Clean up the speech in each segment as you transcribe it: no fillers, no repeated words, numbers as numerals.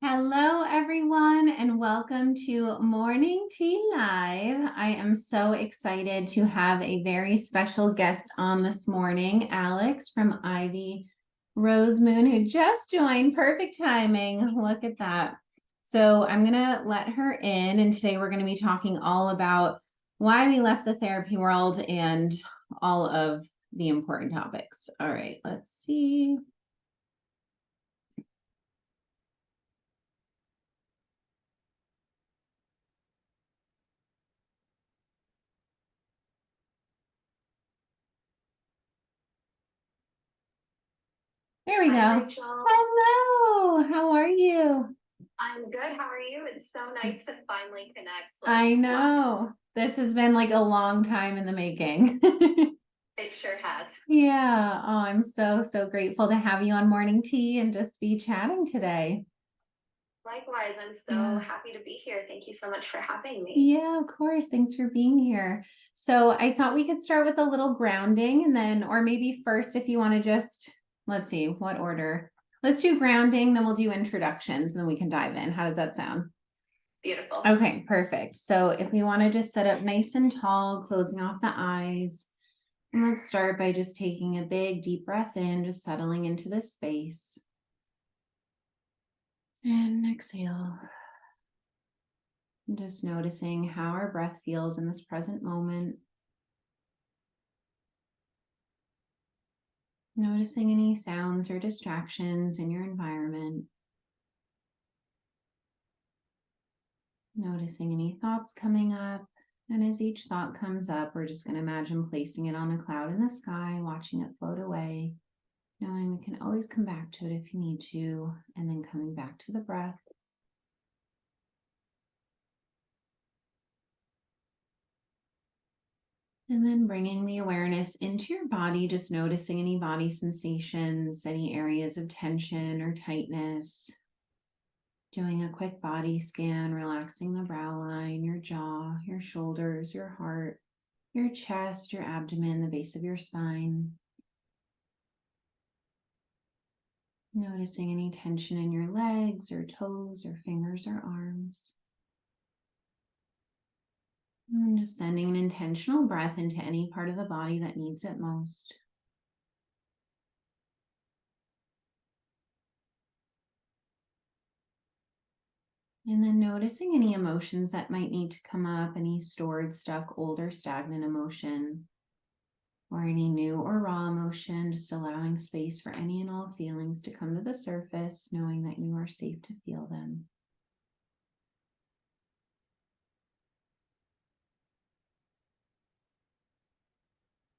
Hello, everyone, and welcome to Morning Tea Live. I am so excited to have a very special guest on this morning, Alex from Ivyrosemoon, who just joined. Perfect timing. Look at that. So I'm going to let her in, and today we're going to be talking all about why we left the therapy world and all of the important topics. All right, let's see. There we Hi, go. Rachel. Hello, how are you? I'm good. How are you? It's so nice to finally connect. I Live. know. This has been like a long time in the making. It sure has. Yeah. Oh, I'm so grateful to have you on Morning Tea and just be chatting today. Likewise, I'm so Yeah. happy to be here. Thank you so much for having me. Yeah, of course. Thanks for being here. So I thought we could start with a little grounding and then, or maybe first, if you want to just, let's see, what order? Let's do grounding, then we'll do introductions, and then we can dive in. How does that sound? Beautiful. Okay, perfect. So if we want to just set up nice and tall, closing off the eyes, and let's start by just taking a big deep breath in, just settling into this space. And exhale. And just noticing how our breath feels in this present moment. Noticing any sounds or distractions in your environment. Noticing any thoughts coming up. And as each thought comes up, we're just going to imagine placing it on a cloud in the sky, watching it float away, knowing we can always come back to it if you need to, and then coming back to the breath. And then bringing the awareness into your body, just noticing any body sensations, any areas of tension or tightness. Doing a quick body scan, relaxing the brow line, your jaw, your shoulders, your heart, your chest, your abdomen, the base of your spine. Noticing any tension in your legs or toes or fingers or arms. And just sending an intentional breath into any part of the body that needs it most. And then noticing any emotions that might need to come up, any stored, stuck, old, or stagnant emotion, or any new or raw emotion, just allowing space for any and all feelings to come to the surface, knowing that you are safe to feel them.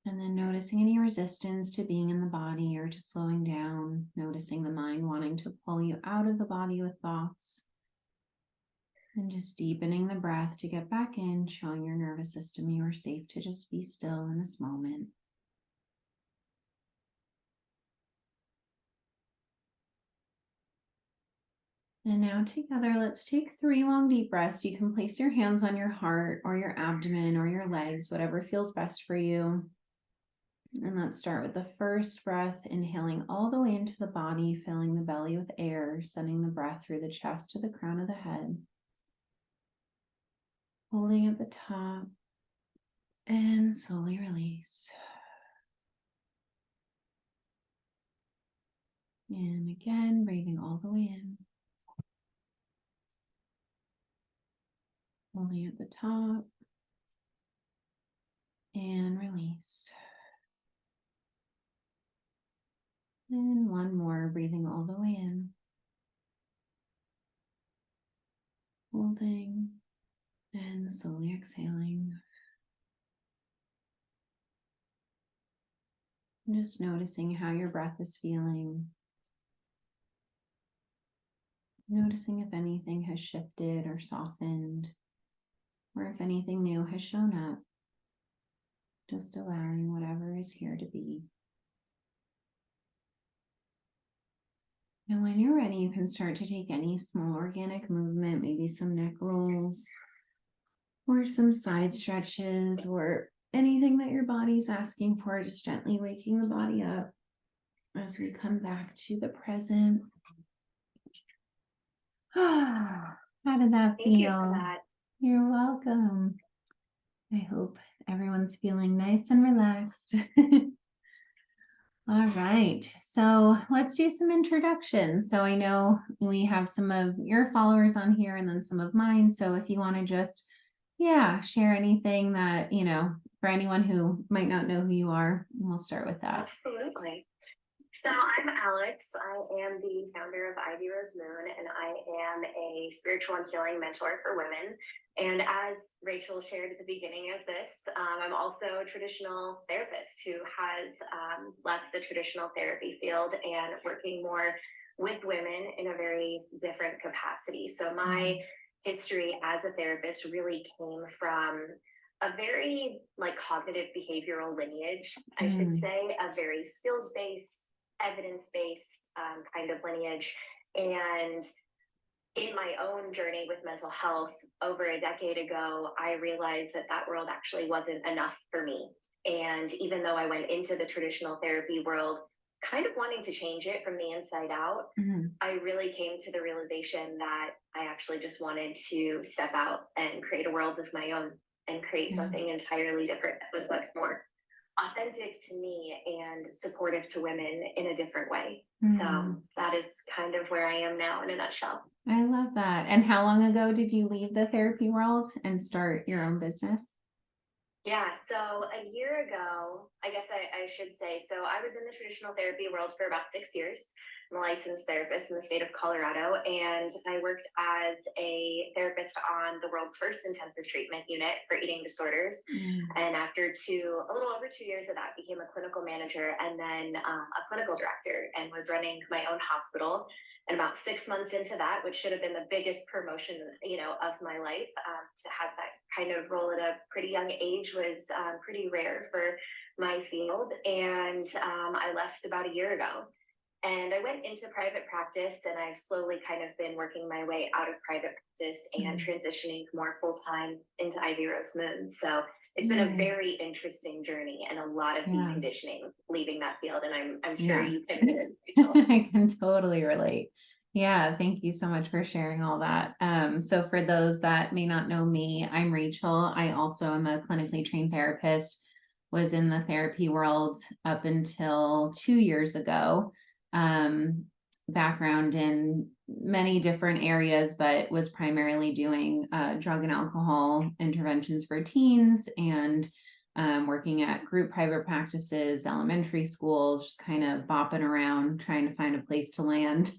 And then noticing any resistance to being in the body or to slowing down, noticing the mind wanting to pull you out of the body with thoughts. And just deepening the breath to get back in, showing your nervous system you are safe to just be still in this moment. And now together, let's take 3 long deep breaths. You can place your hands on your heart or your abdomen or your legs, whatever feels best for you. And let's start with the first breath, inhaling all the way into the body, filling the belly with air, sending the breath through the chest to the crown of the head. Holding at the top and slowly release. And again, breathing all the way in. Holding at the top and release. And one more, breathing all the way in. Holding and slowly exhaling. Just noticing how your breath is feeling. Noticing if anything has shifted or softened, or if anything new has shown up. Just allowing whatever is here to be. And when you're ready, you can start to take any small organic movement, maybe some neck rolls, or some side stretches, or anything that your body's asking for, just gently waking the body up as we come back to the present. How did that Thank you for feel? that. You're welcome. I hope everyone's feeling nice and relaxed. All right, so let's do some introductions. So I know we have some of your followers on here and then some of mine. So if you want to just, yeah, share anything that, for anyone who might not know who you are, we'll start with that. Absolutely. So I'm Alex. I am the founder of Ivyrosemoon, and I am a spiritual and healing mentor for women. And as Rachel shared at the beginning of this, I'm also a traditional therapist who has left the traditional therapy field and working more with women in a very different capacity. So my history as a therapist really came from a very like cognitive behavioral lineage, I should say, a very skills based, evidence based kind of lineage. And in my own journey with mental health over a decade ago, I realized that that world actually wasn't enough for me. And even though I went into the traditional therapy world, kind of wanting to change it from the inside out, I really came to the realization that I actually just wanted to step out and create a world of my own and create something entirely different that was much more authentic to me and supportive to women in a different way. So that is kind of where I am now in a nutshell. I love that. And how long ago did you leave the therapy world and start your own business? Yeah, so a year ago, I guess I should say, so I was in the traditional therapy world for about 6 years. I'm a licensed therapist in the state of Colorado, and I worked as a therapist on the world's first intensive treatment unit for eating disorders. And after a little over 2 years of that, became a clinical manager and then a clinical director, and was running my own hospital. And about 6 months into that, which should have been the biggest promotion, of my life, to have that kind of role at a pretty young age was pretty rare for my field. And I left about a year ago. And I went into private practice, and I've slowly kind of been working my way out of private practice and transitioning more full time into Ivyrosemoon. So it's been a very interesting journey and a lot of deep conditioning leaving that field. And I'm sure you can. I can totally relate. Yeah, thank you so much for sharing all that. So for those that may not know me, I'm Rachel. I also am a clinically trained therapist, was in the therapy world up until 2 years ago. Background in many different areas, but was primarily doing drug and alcohol interventions for teens and working at group private practices, elementary schools, just kind of bopping around trying to find a place to land.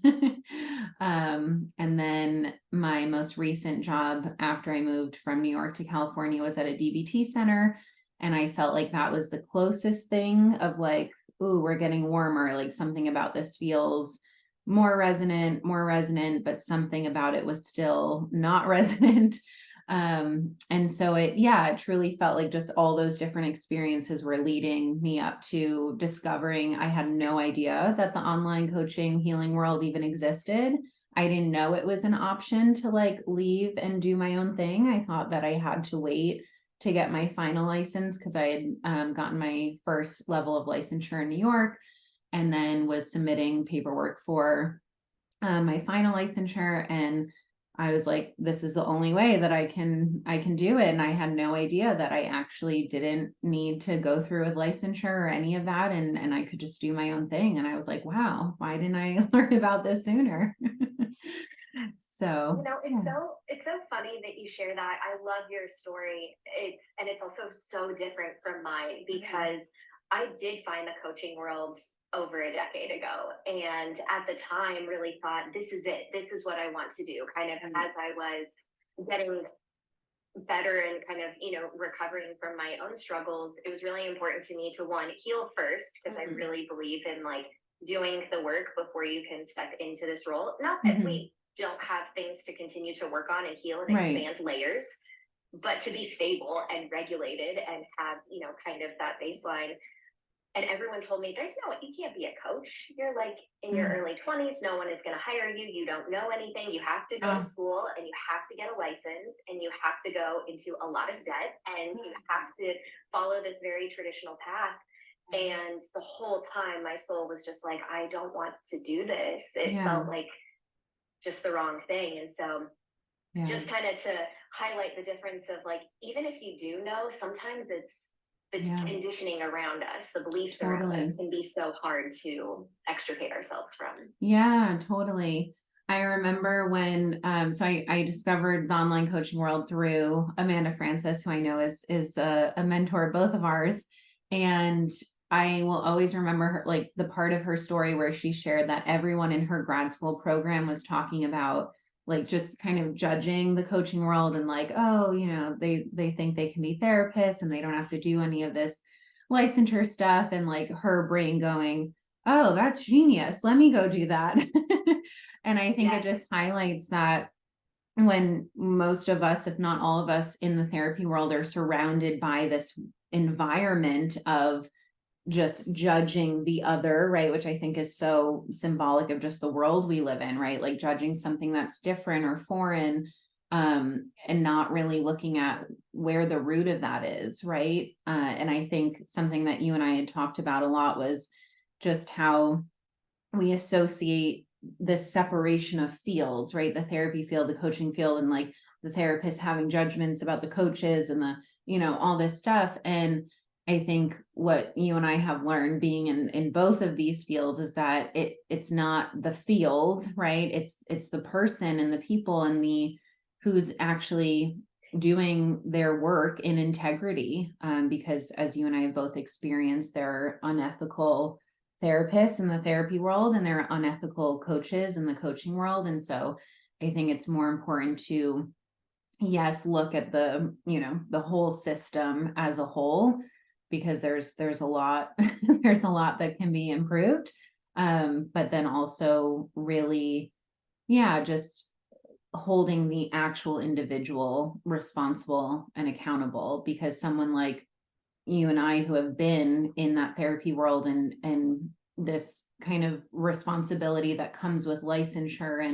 And then my most recent job after I moved from New York to California was at a DBT center. And I felt like that was the closest thing of like, ooh, we're getting warmer. Like something about this feels more resonant, but something about it was still not resonant. And so it truly felt like just all those different experiences were leading me up to discovering I had no idea that the online coaching healing world even existed. I didn't know it was an option to like leave and do my own thing. I thought that I had to wait to get my final license because I had gotten my first level of licensure in New York and then was submitting paperwork for my final licensure. And I was like, this is the only way that I can do it. And I had no idea that I actually didn't need to go through with licensure or any of that. And I could just do my own thing. And I was like, wow, why didn't I learn about this sooner? So it's so funny that you share that. I love your story. It's also so different from mine because I did find the coaching world over a decade ago, and at the time really thought this is it. This is what I want to do. Kind of as I was getting better and kind of recovering from my own struggles, it was really important to me to one heal first because I really believe in like doing the work before you can step into this role. Not that we don't have things to continue to work on and heal and expand layers, but to be stable and regulated and have kind of that baseline. And everyone told me, you can't be a coach. You're like in your early 20s. No one is going to hire you. You don't know anything. You have to go to school and you have to get a license and you have to go into a lot of debt and you have to follow this very traditional path. And the whole time my soul was just like, I don't want to do this. It felt like just the wrong thing. And so Yeah, just kind of to highlight the difference of like, even if you do know, sometimes it's the yeah, conditioning around us, the beliefs around us totally. can be so hard to extricate ourselves from. Yeah, totally. I remember when so I discovered the online coaching world through Amanda Francis, who I know is a mentor of both of ours. And I will always remember her, like the part of her story where she shared that everyone in her grad school program was talking about like just kind of judging the coaching world and like, oh, you know, they think they can be therapists and they don't have to do any of this licensure stuff, and like her brain going, oh, that's genius. Let me go do that. And I think it Yes. just highlights that when most of us, if not all of us in the therapy world, are surrounded by this environment of just judging the other, right? Which I think is so symbolic of just the world we live in, right? Like judging something that's different or foreign, and not really looking at where the root of that is, right? And I think something that you and I had talked about a lot was just how we associate this separation of fields, right? The therapy field, the coaching field, and like the therapists having judgments about the coaches and the, you know, all this stuff. And I think what you and I have learned being in both of these fields is that it's not the field, right? It's the person and the people and the who's actually doing their work in integrity. Because as you and I have both experienced, there are unethical therapists in the therapy world and there are unethical coaches in the coaching world. And so I think it's more important to, yes, look at the, you know, the whole system as a whole, because there's a lot there's a lot that can be improved. But then also really, yeah, just holding the actual individual responsible and accountable, because someone like you and I who have been in that therapy world and this kind of responsibility that comes with licensure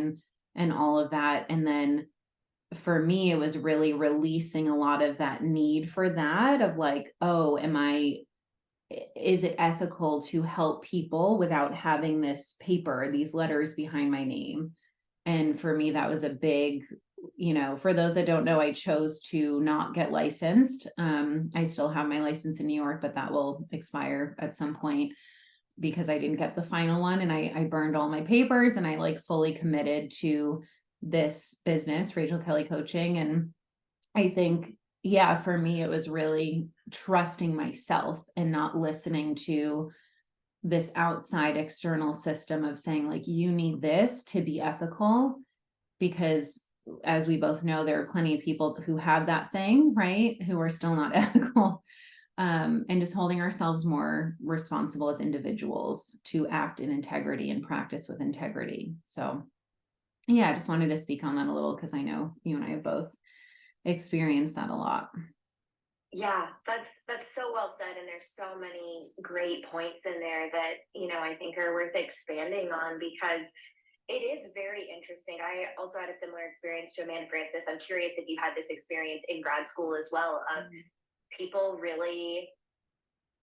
and all of that. And then for me, it was really releasing a lot of that need for that of like, oh, is it ethical to help people without having this paper, these letters behind my name? And for me, that was a big, you know, for those that don't know, I chose to not get licensed. I still have my license in New York, but that will expire at some point because I didn't get the final one, and I burned all my papers and I like fully committed to this business, Rachel Kelly Coaching. And I think, yeah, for me, it was really trusting myself and not listening to this outside external system of saying, like, you need this to be ethical. Because as we both know, there are plenty of people who have that thing, right? Who are still not ethical. And just holding ourselves more responsible as individuals to act in integrity and practice with integrity. So, yeah, I just wanted to speak on that a little because I know you and I have both experienced that a lot. Yeah, that's so well said, and there's so many great points in there that I think are worth expanding on because it is very interesting. I also had a similar experience to Amanda Francis. I'm curious if you had this experience in grad school as well of people really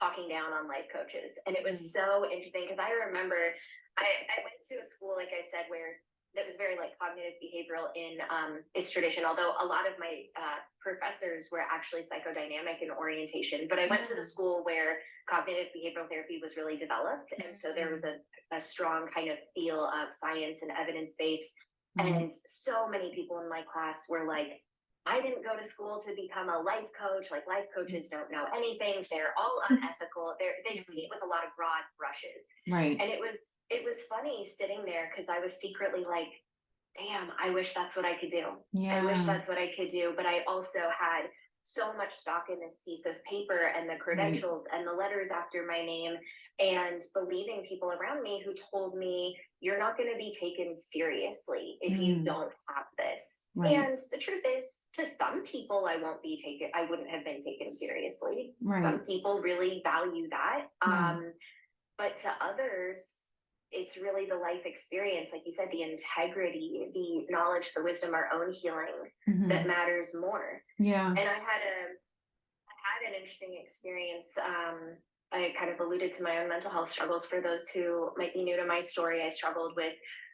talking down on life coaches, and it was so interesting because I remember I went to a school, like I said, where that was very like cognitive behavioral in its tradition, although a lot of my professors were actually psychodynamic in orientation. But I went to the school where cognitive behavioral therapy was really developed, and so there was a strong kind of feel of science and evidence based. And so many people in my class were like, I didn't go to school to become a life coach. Like, life coaches don't know anything. They're all unethical. They paint with a lot of broad brushes. Right. And it was funny sitting there because I was secretly like, damn, I wish that's what I could do. I wish Yeah. that's what I could do. But I also had so much stock in this piece of paper and the credentials and the letters after my name, and believing people around me who told me, you're not going to be taken seriously if you don't have this. Right. And the truth is, to some people, I wouldn't have been taken seriously. Right. Some people really value that. Yeah. But to others, it's really the life experience, like you said, the integrity, the knowledge, the wisdom, our own healing that matters more. Yeah. And I had an interesting experience. I kind of alluded to my own mental health struggles. For those who might be new to my story, I struggled with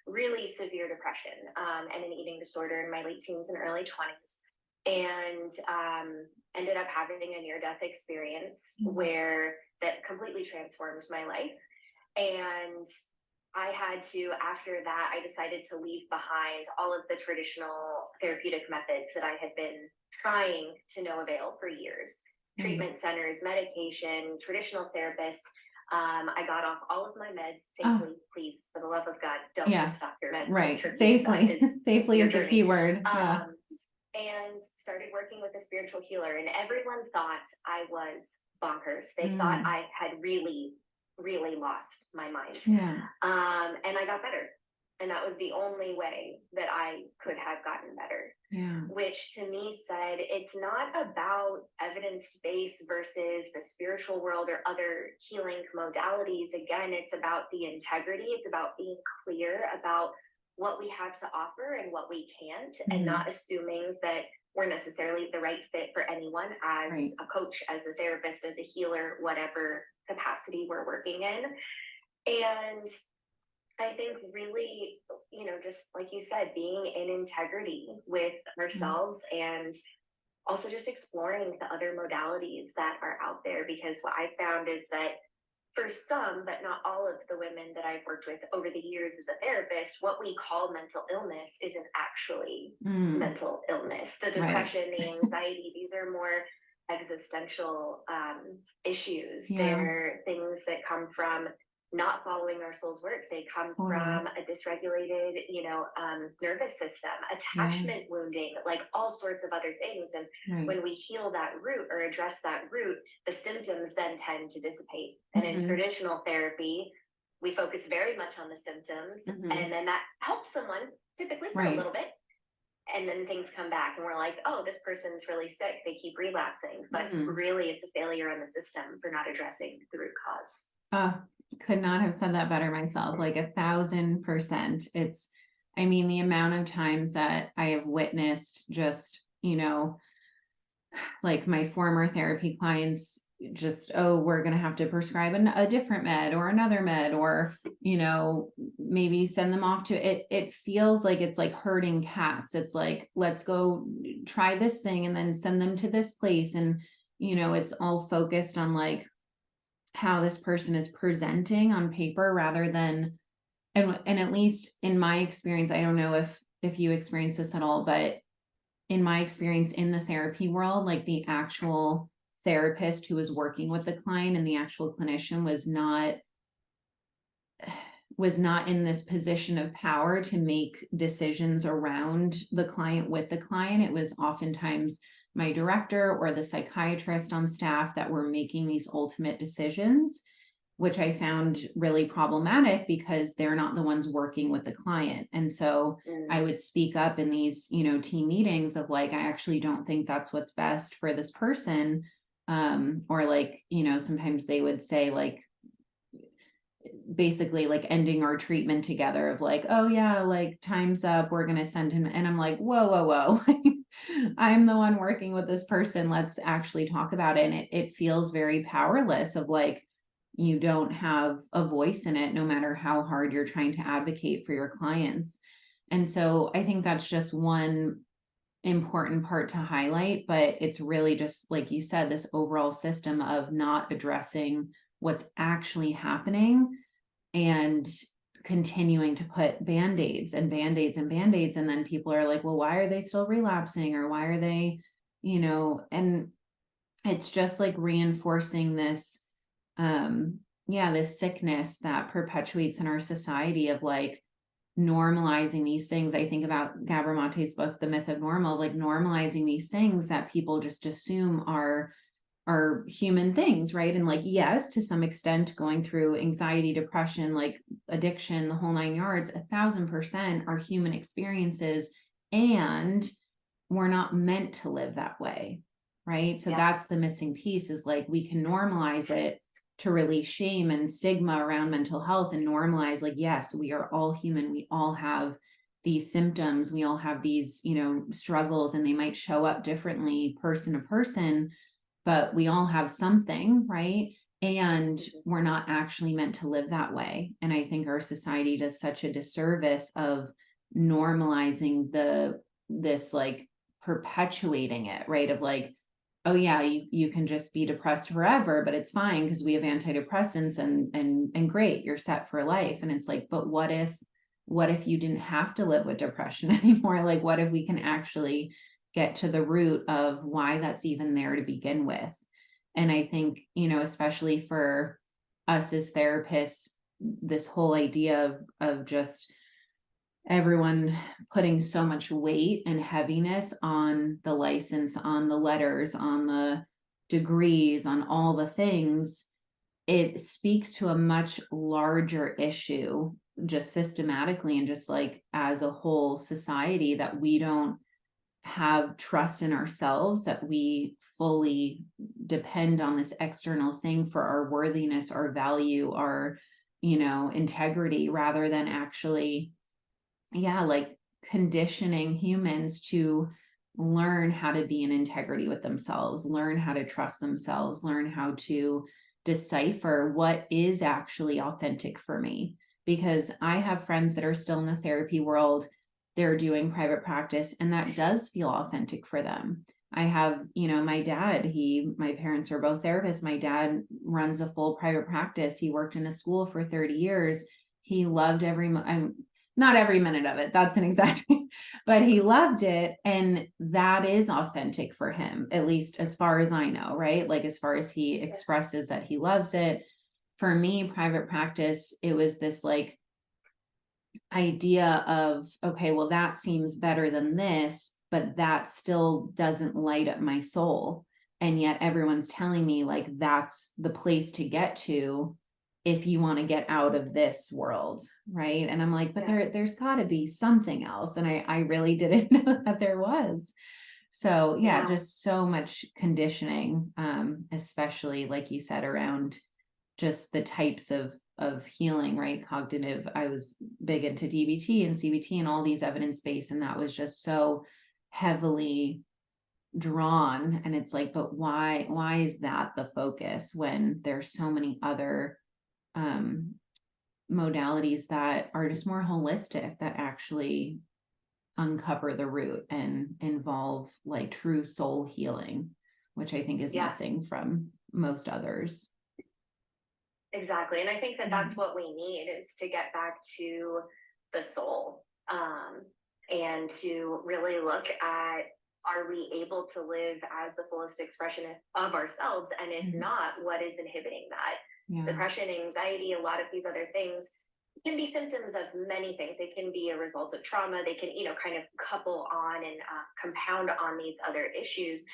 really severe depression and an eating disorder in my late teens and early 20s. And ended up having a near death experience where that completely transformed my life. And I had to, after that, I decided to leave behind all of the traditional therapeutic methods that I had been trying to no avail for years. Treatment centers, medication, traditional therapists. I got off all of my meds safely. Please, for the love of God, don't just stop your meds. Right. Safely. Safely is the key word. And started working with a spiritual healer, and everyone thought I was bonkers. They thought I had really lost my mind. And I got better. And that was the only way that I could have gotten better. Which to me said, it's not about evidence-based versus the spiritual world or other healing modalities. Again, it's about the integrity. It's about being clear about what we have to offer and what we can't, and not assuming that we're necessarily the right fit for anyone as a coach, as a therapist, as a healer, whatever capacity we're working in. And I think really, just like you said, being in integrity with ourselves and also just exploring the other modalities that are out there, because what I found is that for some, but not all of the women that I've worked with over the years as a therapist, what we call mental illness isn't actually mental illness. The depression, the anxiety, these are more existential issues. They're things that come from not following our soul's work. They come from a dysregulated, nervous system, attachment wounding, like all sorts of other things. And when we heal that root or address that root, the symptoms then tend to dissipate. And in traditional therapy, we focus very much on the symptoms, and then that helps someone typically for a little bit. And then things come back and we're like, oh, this person's really sick. They keep relapsing. But really, it's a failure on the system for not addressing the root cause. Could not have said that better myself, like 1,000%. I mean, the amount of times that I have witnessed just, like my former therapy clients just, we're going to have to prescribe a different med or another med, or, maybe send them off to it. It feels like it's like herding cats. It's like, let's go try this thing and then send them to this place. And, it's all focused on like how this person is presenting on paper rather than, and at least in my experience, I don't know if you experience this at all, but in my experience in the therapy world, like the actual therapist who was working with the client and the actual clinician was not in this position of power to make decisions around the client with the client. It was oftentimes my director or the psychiatrist on staff that were making these ultimate decisions, which I found really problematic because they're not the ones working with the client. And so I would speak up in these, team meetings of like, I actually don't think that's what's best for this person. Or like, sometimes they would say like, basically like ending our treatment together of like, oh yeah, like time's up, we're going to send him. And I'm like, whoa. I'm the one working with this person. Let's actually talk about it. And it feels very powerless of like, you don't have a voice in it, no matter how hard you're trying to advocate for your clients. And so I think that's just one important part to highlight, but it's really just, like you said, this overall system of not addressing what's actually happening and continuing to put band-aids and band-aids and band-aids. And then people are like, well, why are they still relapsing? Or why are they, and it's just like reinforcing this, this sickness that perpetuates in our society of like normalizing these things. I think about Gabor Mate's book, The Myth of Normal, like normalizing these things that people just assume are human things, right? And like, yes, to some extent, going through anxiety, depression, like addiction, the whole 9 yards, 1,000% are human experiences, and we're not meant to live that way, right? So that's the missing piece, is like, we can normalize it to release shame and stigma around mental health and normalize like, yes, we are all human. We all have these symptoms. We all have these, struggles, and they might show up differently person to person, but we all have something, right? and we're not actually meant to live that way. And I think our society does such a disservice of normalizing this like perpetuating it, right? Of like, oh yeah, you can just be depressed forever, but it's fine because we have antidepressants and great, you're set for life. And it's like, but what if you didn't have to live with depression anymore? Like, what if we can actually get to the root of why that's even there to begin with? And I think, especially for us as therapists, this whole idea of just everyone putting so much weight and heaviness on the license, on the letters, on the degrees, on all the things, it speaks to a much larger issue, just systematically and just like as a whole society, that we don't have trust in ourselves, that we fully depend on this external thing for our worthiness, our value, our integrity, rather than actually like conditioning humans to learn how to be in integrity with themselves, learn how to trust themselves, learn how to decipher what is actually authentic for me. Because I have friends that are still in the therapy world, they're doing private practice, and that does feel authentic for them. I have, my dad, my parents are both therapists. My dad runs a full private practice. He worked in a school for 30 years. He loved not every minute of it, that's an exaggeration, but he loved it. And that is authentic for him, at least as far as I know, right? Like, as far as he expresses that he loves it. For me, private practice, it was this like idea of, okay, well, that seems better than this, but that still doesn't light up my soul. And yet everyone's telling me like that's the place to get to if you want to get out of this world, right? And I'm like, but there's got to be something else. And I really didn't know that there was. So yeah, just so much conditioning, especially like you said, around just the types of healing, right? Cognitive. I was big into DBT and CBT and all these evidence-based, and that was just so heavily drawn. And it's like, but why is that the focus when there's so many other modalities that are just more holistic, that actually uncover the root and involve like true soul healing, which I think is missing from most others. Exactly. And I think that that's what we need, is to get back to the soul, and to really look at, are we able to live as the fullest expression of ourselves? And if not, what is inhibiting that? Depression, anxiety, a lot of these other things can be symptoms of many things. They can be a result of trauma. They can, kind of couple on and compound on these other issues,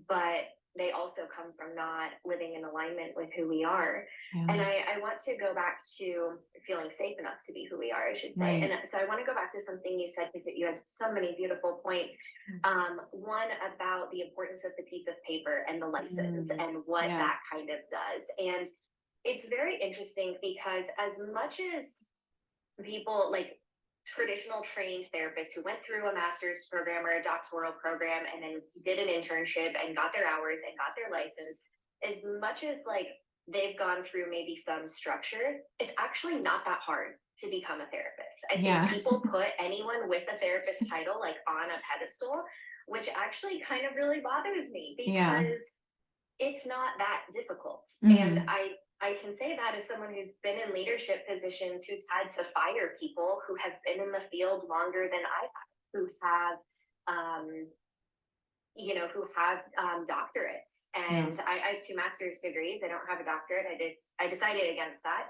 but they also come from not living in alignment with who we are. And I want to go back to feeling safe enough to be who we are, I should say. And so I want to go back to something you said, because you had so many beautiful points. One about the importance of the piece of paper and the license and what that kind of does. And it's very interesting because as much as people like traditional trained therapists who went through a master's program or a doctoral program and then did an internship and got their hours and got their license, as much as like they've gone through maybe some structure, it's actually not that hard to become a therapist. I think people put anyone with a therapist title like on a pedestal, which actually kind of really bothers me, because it's not that difficult. And I can say that as someone who's been in leadership positions, who's had to fire people who have been in the field longer than I have, who have, doctorates. And I have 2 master's degrees. I don't have a doctorate. I decided against that.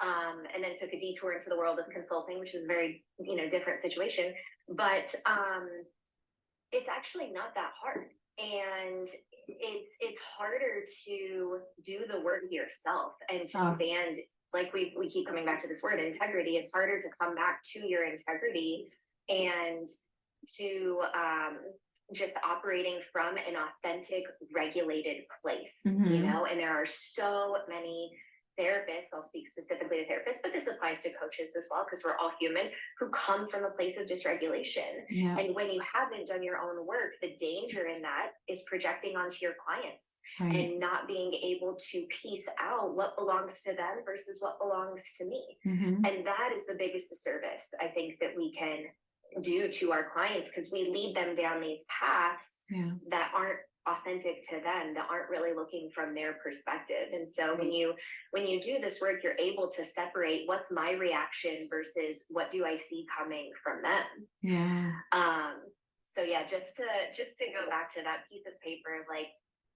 And then took a detour into the world of consulting, which is a very, different situation. But it's actually not that hard. And it's harder to do the work yourself and to stand, like we keep coming back to this word integrity. It's harder to come back to your integrity and to just operating from an authentic, regulated place, and there are so many therapists, I'll speak specifically to therapists, but this applies to coaches as well, because we're all human, who come from a place of dysregulation. Yeah. And when you haven't done your own work, the danger in that is projecting onto your clients Right. and not being able to piece out what belongs to them versus what belongs to me. Mm-hmm. And that is the biggest disservice I think that we can do to our clients, because we lead them down these paths that aren't authentic to them, that aren't really looking from their perspective. And so when you do this work, you're able to separate what's my reaction versus what do I see coming from them. Yeah. So yeah, just to go back to that piece of paper, like,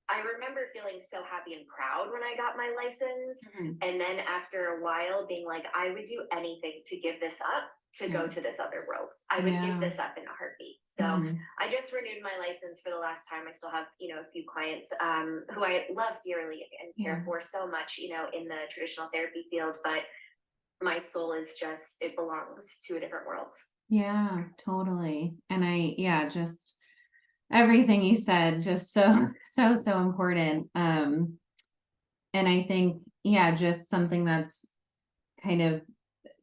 I remember feeling so happy and proud when I got my license. Mm-hmm. And then after a while being like, I would do anything to give this up, to go to this other world. I would give this up in a heartbeat. So I just renewed my license for the last time. I still have, a few clients who I love dearly and care for so much, in the traditional therapy field, but my soul is just, it belongs to a different world. Yeah, totally. And just everything you said, just so important. And I think, just something that's kind of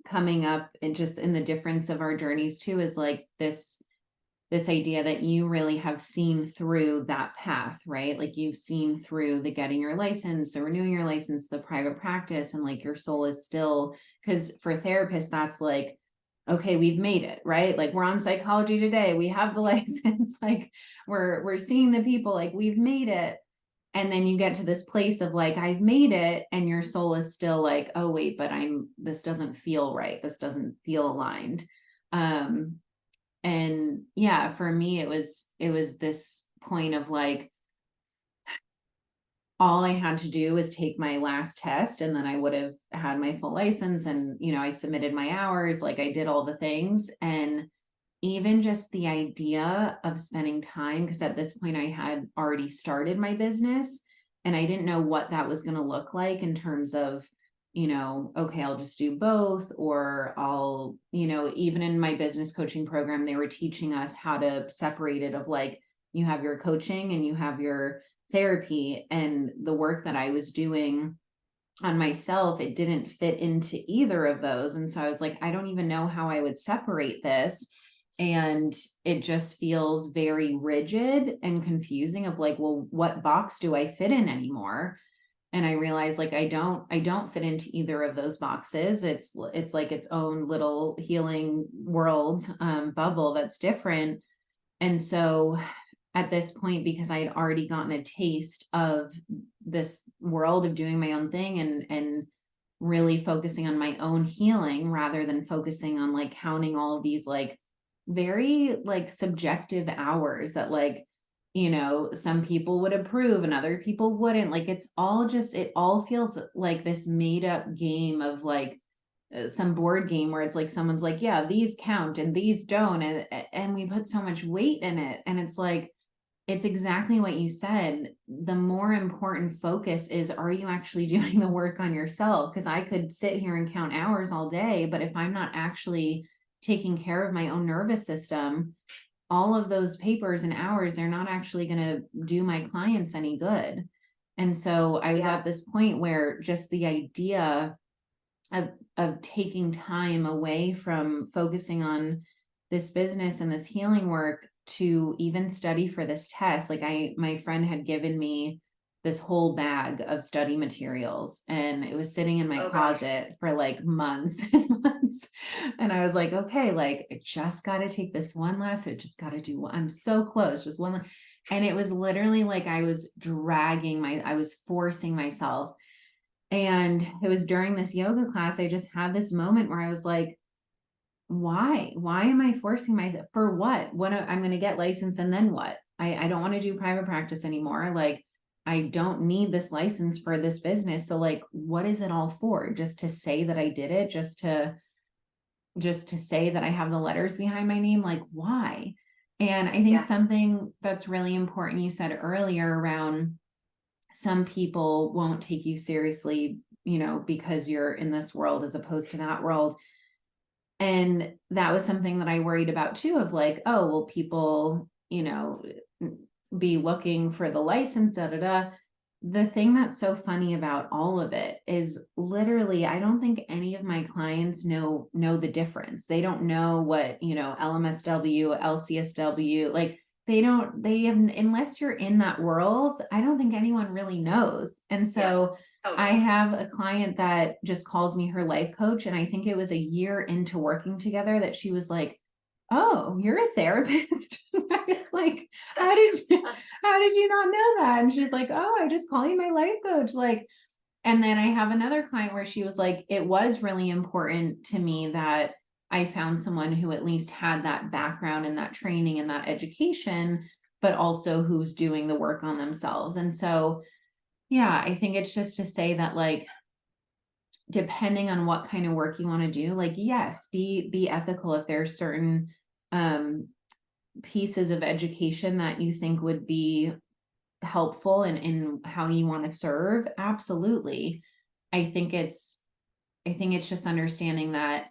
coming up and just in the difference of our journeys too, is like this idea that you really have seen through that path, right? Like you've seen through the getting your license, the renewing your license, the private practice, and like your soul is still, because for therapists, that's like, okay, we've made it, right? Like we're on Psychology Today, we have the license, like we're seeing the people, like we've made it. And then you get to this place of like, I've made it, and your soul is still like, oh wait, but this doesn't feel right. This doesn't feel aligned. And for me, it was this point of like, all I had to do was take my last test, and then I would have had my full license. And, I submitted my hours, like I did all the things. And even just the idea of spending time, because at this point I had already started my business and I didn't know what that was going to look like in terms of, okay, I'll just do both, or I'll, even in my business coaching program, they were teaching us how to separate it, of like, you have your coaching and you have your therapy, and the work that I was doing on myself, it didn't fit into either of those. And so I was like, I don't even know how I would separate this. And it just feels very rigid and confusing of like, well, what box do I fit in anymore? And I realized like, I don't fit into either of those boxes. It's like its own little healing world, bubble that's different. And so at this point, because I had already gotten a taste of this world of doing my own thing and really focusing on my own healing rather than focusing on like counting all of these like very like subjective hours that like, some people would approve and other people wouldn't. Like it's all just, it all feels like this made up game of like some board game where it's like someone's like, yeah, these count and these don't, and we put so much weight in it. And it's like, it's exactly what you said. The more important focus is, are you actually doing the work on yourself? Because I could sit here and count hours all day, but if I'm not actually taking care of my own nervous system, all of those papers and hours, they're not actually going to do my clients any good. And so I was at this point where just the idea of taking time away from focusing on this business and this healing work to even study for this test. Like my friend had given me this whole bag of study materials, and it was sitting in my closet for like months and months. And I was like, okay, like I just got to take this one last, I just got to do one. I'm so close, just one. And it was literally like I was I was forcing myself. And it was during this yoga class, I just had this moment where I was like, why am I forcing myself for what I'm going to get licensed, and then what? I don't want to do private practice anymore. Like I don't need this license for this business. So like, what is it all for? Just to say that I did it, just to say that I have the letters behind my name. Like why? And I think something that's really important you said earlier around, some people won't take you seriously, because you're in this world as opposed to that world. And that was something that I worried about too, of like, oh, will people, be looking for the license, da, da, da. the thing that's so funny about all of it is literally, I don't think any of my clients know the difference. They don't know what, LMSW, LCSW, like they have, unless you're in that world, I don't think anyone really knows. And Yeah, so I totally. have a client that just calls me her life coach. And I think it was a year into working together that she was like, "Oh, you're a therapist." I was like, "How That's did you how did you not know that?" And she's like, "Oh, I just call you my life coach." Like, and then I have another client where she was like, "It was really important to me that I found someone who at least had that background and that training and that education, but also who's doing the work on themselves." And so, yeah, I think it's just to say that, like, depending on what kind of work you want to do, like, yes, be ethical if there's certain um pieces of education that you think would be helpful in how you want to serve. Absolutely. I think it's I think it's just understanding that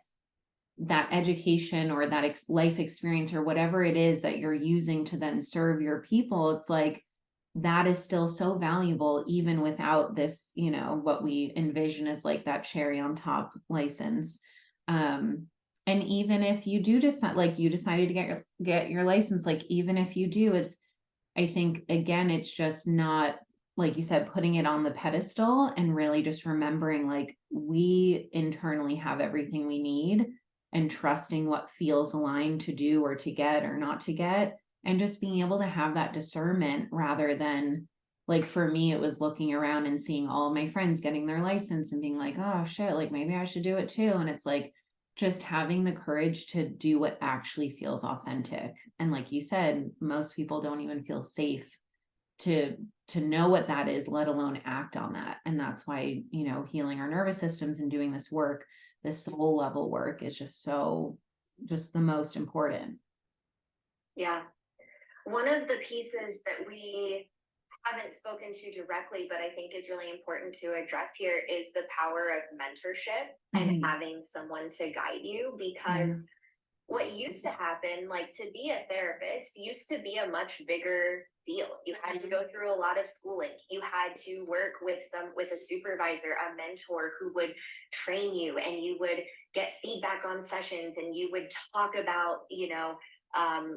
that education or that life experience or whatever it is that you're using to then serve your people, it's like that is still so valuable even without this, what we envision as like that cherry on top license. um and even if you do decide, like, you decided to get your license, like, even if you do, it's, I think, again, it's just not, like you said, putting it on the pedestal and really just remembering, like, we internally have everything we need, and trusting what feels aligned to do or to get or not to get, and just being able to have that discernment rather than, like, for me, it was looking around and seeing all of my friends getting their license and being like, "Oh shit, like maybe I should do it too." And it's like just having the courage to do what actually feels authentic. And like you said, most people don't even feel safe to to know what that is, let alone act on that. And that's why, healing our nervous systems and doing this work, this soul level work, is just the most important. Yeah. One of the pieces that we haven't spoken to directly, but I think is really important to address here is the power of mentorship and Mhm. having someone to guide you. Yeah. Because what used to happen, like to be a therapist, used to be a much bigger deal. You had to go through a lot of schooling. You had to work with a supervisor, a mentor who would train you, and you would get feedback on sessions, and you would talk about,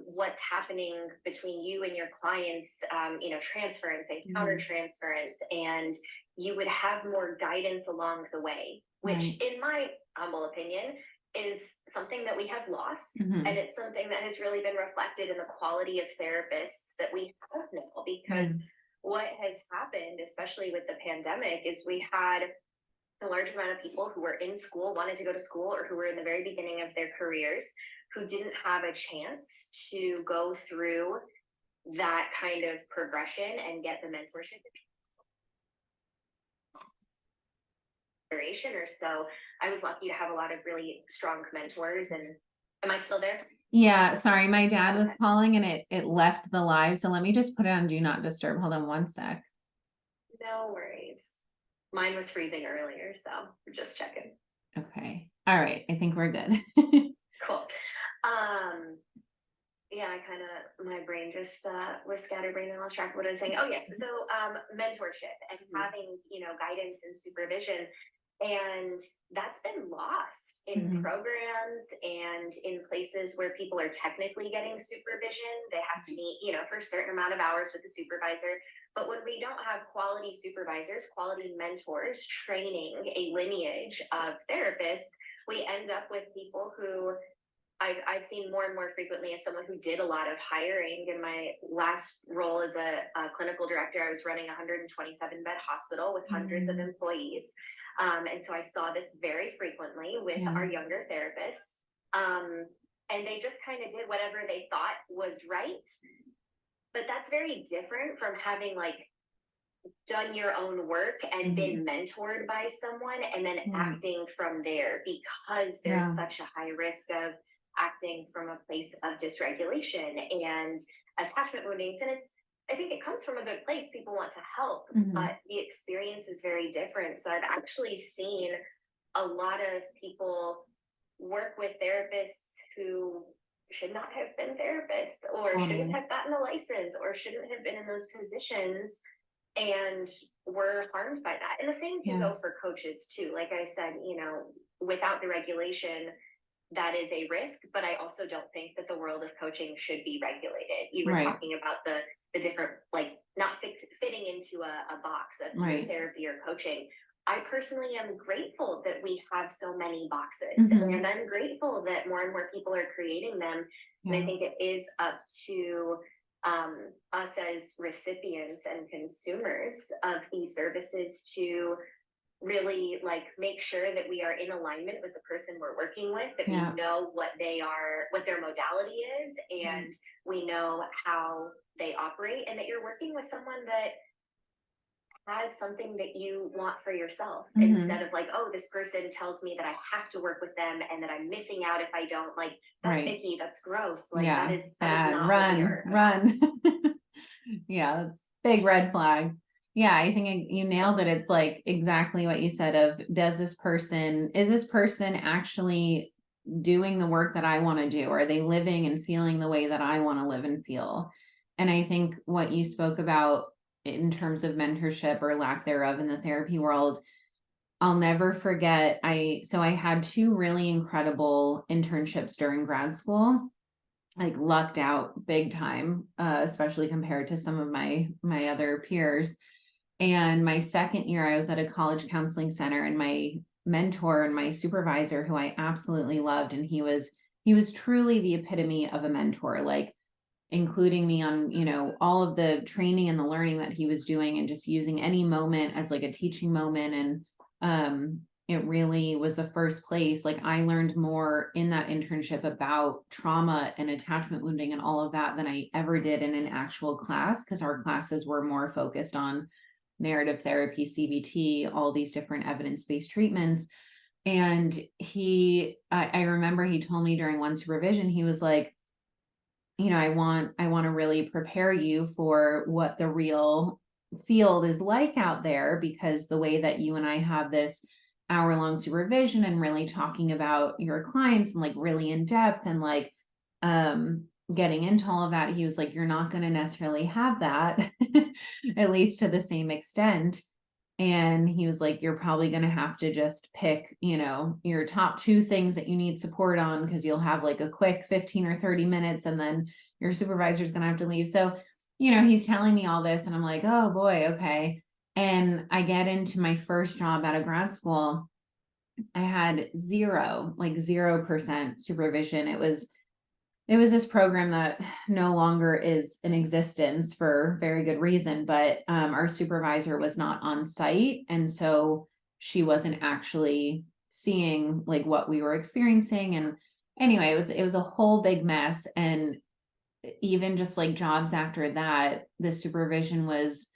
what's happening between you and your clients, transference and counter Mhm. transference, and you would have more guidance along the way, which, Right. in my humble opinion, is something that we have lost. And Mhm. it's something that has really been reflected in the quality of therapists that we have now. Yeah. Because what has happened, especially with the pandemic, is we had a large amount of people who were in school, wanted to go to school, or who were in the very beginning of their careers, who didn't have a chance to go through that kind of progression and get the mentorship or so. I was lucky to have a lot of really strong mentors. And am I still there? Yeah, sorry, my dad was Okay, calling and it left the live. So let me just put it on do not disturb. Hold on one sec. no worries. Mine was freezing earlier, so we're just checking. Okay. All right. I think we're good. Cool. Um, yeah, I kind of, my brain just was scatterbrained and lost track of what I was saying. Oh yes, so mentorship and having, guidance and supervision, and that's been lost in Mhm. programs and in places where people are technically getting supervision. They have to meet, for a certain amount of hours with the supervisor. But when we don't have quality supervisors, quality mentors training a lineage of therapists, we end up with people who I've seen more and more frequently as someone who did a lot of hiring. In my last role as a clinical director, I was running a 127 bed hospital with hundreds of Mm, employees. And so I saw this very frequently with yeah. our younger therapists. Um, and they just kind of did whatever they thought was right. But that's very different from having like done your own work and Mhm. been mentored by someone and then Right. acting from there, because there's Yeah. such a high risk of acting from a place of dysregulation and attachment woundings. And I think it comes from a good place. People want to help, Mhm. but the experience is very different. So I've actually seen a lot of people work with therapists who should not have been therapists, or shouldn't Totally. have gotten a license, or shouldn't have been in those positions, and we're harmed by that. And the same can Yeah. go for coaches too. Like I said, without the regulation, that is a risk, but I also don't think that the world of coaching should be regulated. You were Right. talking about the different, like, not fitting into a box of either Right. therapy or coaching. I personally am grateful that we have so many boxes, Mm-hmm. and I'm grateful that more and more people are creating them. And I Yeah. think it is up to us as recipients and consumers of these services to really like make sure that we are in alignment with the person we're working with, that we Yeah. know what their modality is, Right. and we know how they operate, and that you're working with someone that has something that you want for yourself, Mm-hmm. instead of like, oh, this person tells me that I have to work with them and that I'm missing out if I don't. Like, that's Right. icky, that's gross. Like, Yeah. that is Bad. not what we Run. are about. Run. Yeah, that's big red flag. Yeah, I think you nailed it. It's like exactly what you said of is this person actually doing the work that I want to do? Are they living and feeling the way that I want to live and feel? And I think what you spoke about in terms of mentorship or lack thereof in the therapy world, I'll never forget. I had two really incredible internships during grad school, like lucked out big time, especially compared to some of my other peers. And my second year, I was at a college counseling center, and my mentor and my supervisor, who I absolutely loved, and he was truly the epitome of a mentor, like including me on, all of the training and the learning that he was doing, and just using any moment as like a teaching moment. And it really was the first place, like I learned more in that internship about trauma and attachment wounding and all of that than I ever did in an actual class, because our classes were more focused on narrative therapy, CBT, all these different evidence-based treatments. And I remember he told me during one supervision, he was like, I want to really prepare you for what the real field is like out there, because the way that you and I have this hour-long supervision and really talking about your clients and like really in depth and like um getting into all of that, he was like, you're not going to necessarily have that at least to the same extent. And he was like, you're probably going to have to just pick, your top two things that you need support on, because you'll have like a quick 15 or 30 minutes and then your supervisor's going to have to leave. So, he's telling me all this and I'm like, oh boy, okay. And I get into my first job out of grad school. I had zero, like 0% supervision. It was this program that no longer is in existence for very good reason, but our supervisor was not on site, and so she wasn't actually seeing like what we were experiencing. And anyway, it was a whole big mess. And even just like jobs after that, the supervision was,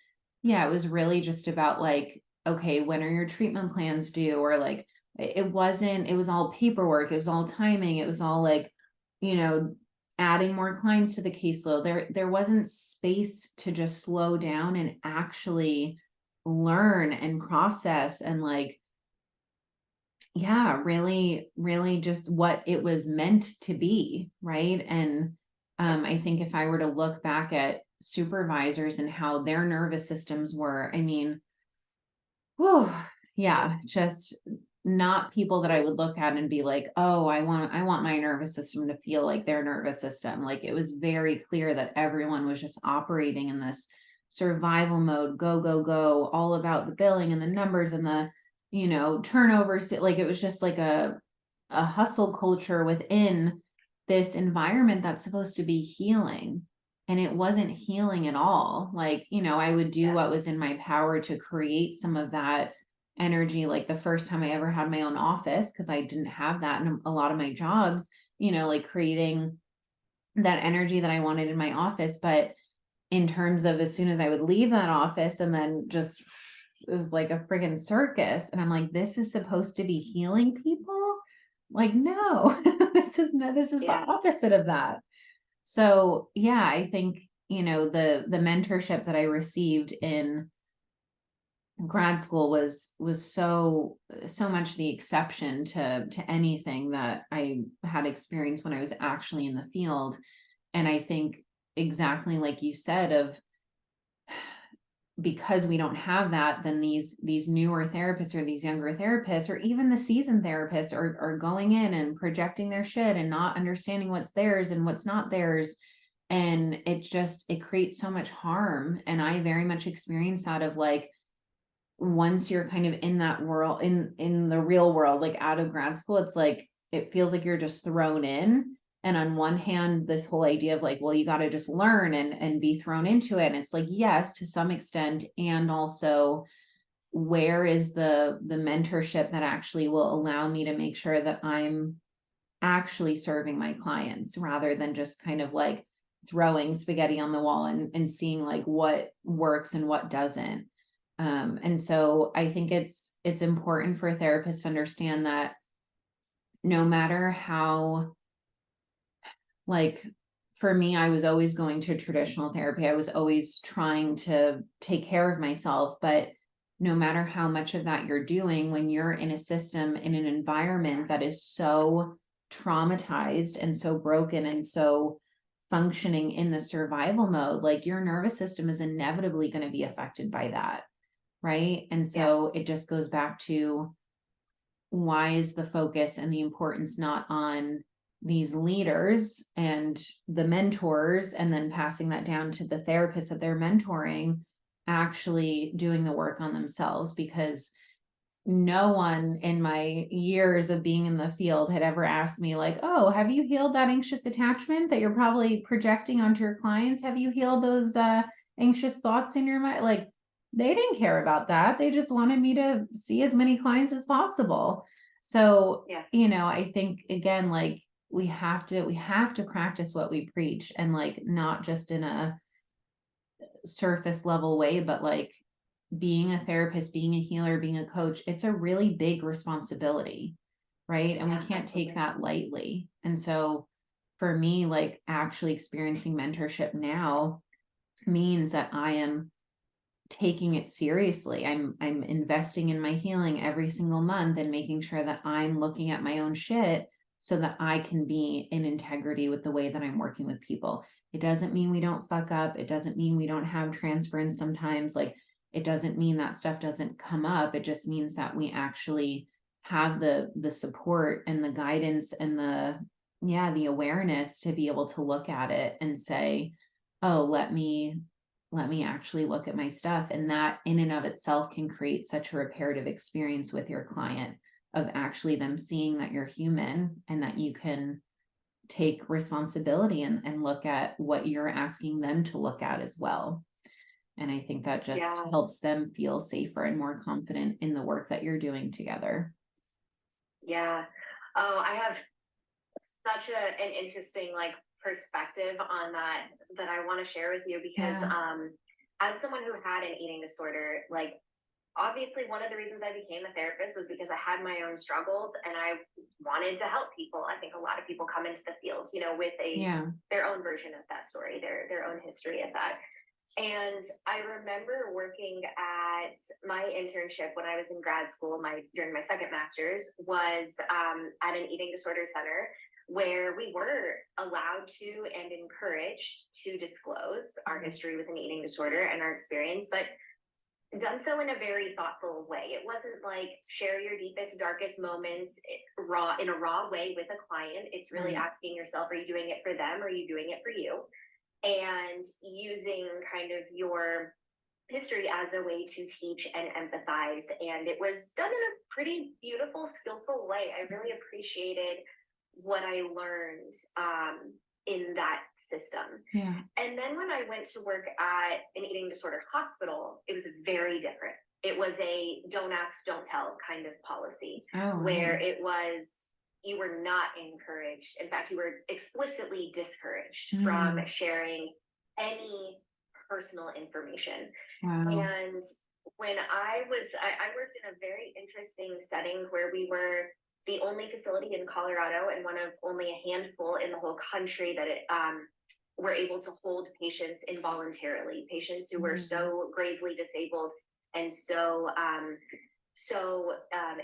yeah, it was really just about like, okay, when are your treatment plans due? Or like, it was all paperwork, it was all timing, it was all like, you know, adding more clients to the caseload. There wasn't space to just slow down and actually learn and process and like, yeah, really, really just what it was meant to be, right? And I think if I were to look back at supervisors and how their nervous systems were, I mean, whew, yeah, just not people that I would look at and be like, oh, I want my nervous system to feel like their nervous system. Like it was very clear that everyone was just operating in this survival mode, go, go, go, all about the billing and the numbers and the, turnovers. Like it was just like a hustle culture within this environment that's supposed to be healing. And it wasn't healing at all. Like, I would do what was in my power to create some of that energy. Like the first time I ever had my own office, because I didn't have that in a lot of my jobs, like creating that energy that I wanted in my office. But in terms of as soon as I would leave that office and then just, it was like a friggin' circus. And I'm like, this is supposed to be healing people? Like, no, this is the Yeah. opposite of that. So yeah, I think, the mentorship that I received in grad school was so much the exception to anything that I had experienced when I was actually in the field. And I think exactly like you said of because we don't have that, then these newer therapists or these younger therapists or even the seasoned therapists are going in and projecting their shit and not understanding what's theirs and what's not theirs. And it creates so much harm. And I very much experience that of like, once you're kind of in that world, in the real world, like out of grad school, it's like, it feels like you're just thrown in. And on one hand, this whole idea of like, well, you got to just learn and be thrown into it. And it's like, yes, to some extent. And also, where is the mentorship that actually will allow me to make sure that I'm actually serving my clients rather than just kind of like throwing spaghetti on the wall and seeing like what works and what doesn't. And so I think it's important for a therapist to understand that no matter how, like, for me, I was always going to traditional therapy. I was always trying to take care of myself, but no matter how much of that you're doing, when you're in a system, in an environment that is so traumatized and so broken and so functioning in the survival mode, like your nervous system is inevitably going to be affected by that. Right. And so it just goes back to, why is the focus and the importance not on these leaders and the mentors and then passing that down to the therapists that they're mentoring, actually doing the work on themselves? Because no one in my years of being in the field had ever asked me like, oh, have you healed that anxious attachment that you're probably projecting onto your clients? Have you healed those anxious thoughts in your mind? Like, they didn't care about that. They just wanted me to see as many clients as possible. So, I think again, like, we have to practice what we preach, and like not just in a surface level way, but like being a therapist, being a healer, being a coach, it's a really big responsibility, right? And we can't take that lightly. And so for me, like actually experiencing mentorship now means that I am taking it seriously. I'm investing in my healing every single month and making sure that I'm looking at my own shit so that I can be in integrity with the way that I'm working with people. It doesn't mean we don't fuck up. It doesn't mean we don't have transference sometimes. Like, it doesn't mean that stuff doesn't come up. It just means that we actually have the support and the guidance and the awareness to be able to look at it and say, oh, let me actually look at my stuff. And that in and of itself can create such a reparative experience with your client, of actually them seeing that you're human and that you can take responsibility and look at what you're asking them to look at as well. And I think that just helps them feel safer and more confident in the work that you're doing together. Yeah. Oh, I have such an interesting like perspective on that I want to share with you, because as someone who had an eating disorder, like obviously one of the reasons I became a therapist was because I had my own struggles and I wanted to help people. I think a lot of people come into the field, with their own version of that story, their own history of that. And I remember working at my internship when I was in grad school, during my second master's, was at an eating disorder center, where we were allowed to and encouraged to disclose our history with an eating disorder and our experience, but done so in a very thoughtful way. It wasn't like share your deepest, darkest moments in a raw way with a client. It's really asking yourself, are you doing it for them? Or are you doing it for you? And using kind of your history as a way to teach and empathize. And it was done in a pretty beautiful, skillful way. I really appreciated what I learned in that system. Yeah. And then when I went to work at an eating disorder hospital, it was very different. It was a don't ask, don't tell kind of policy, where it was, you were not encouraged. In fact, you were explicitly discouraged from sharing any personal information. Wow. And when I worked in a very interesting setting where we were the only facility in Colorado and one of only a handful in the whole country that were able to hold patients involuntarily, patients who were so gravely disabled and so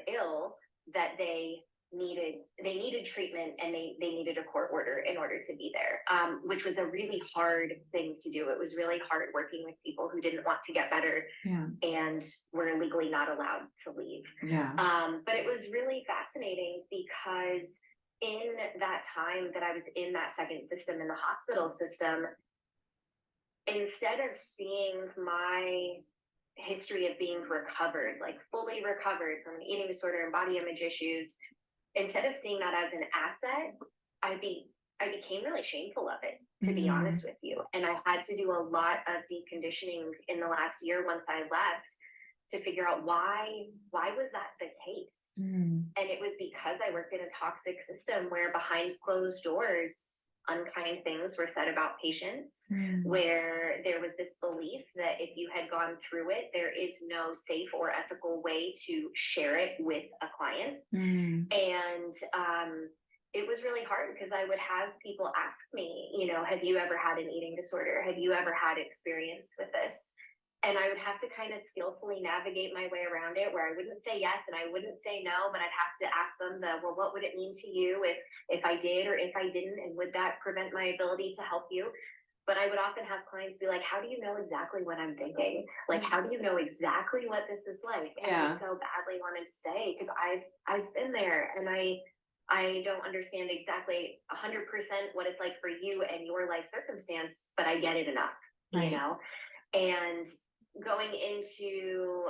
ill that they needed treatment, and they needed a court order in order to be there, which was a really hard thing to do. It was really hard working with people who didn't want to get better, and were legally not allowed to leave. But it was really fascinating because in that time that I was in that second system, in the hospital system, instead of seeing my history of being recovered, like fully recovered from an eating disorder and body image issues, instead of seeing that as an asset, I became really shameful of it, to be honest with you. And I had to do a lot of deconditioning in the last year once I left, to figure out why was that the case. And it was because I worked in a toxic system where behind closed doors, unkind things were said about patients, where there was this belief that if you had gone through it, there is no safe or ethical way to share it with a client. And it was really hard because I would have people ask me, you know, have you ever had an eating disorder? Have you ever had experience with this? And I would have to kind of skillfully navigate my way around it, where I wouldn't say yes and I wouldn't say no, but I'd have to ask them well, what would it mean to you if I did or if I didn't, and would that prevent my ability to help you? But I would often have clients be like, how do you know exactly what I'm thinking? Like, how do you know exactly what this is like? And I so badly wanted to say, because I've been there, and I don't understand exactly 100% what it's like for you and your life circumstance, but I get it enough, you know? And going into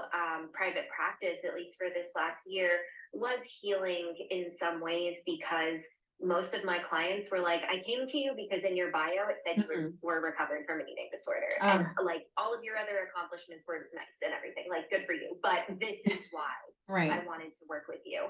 private practice, at least for this last year, was healing in some ways, because most of my clients were like, I came to you because in your bio it said you were recovered from an eating disorder, and like all of your other accomplishments were nice and everything, like good for you, but this is why I wanted to work with you.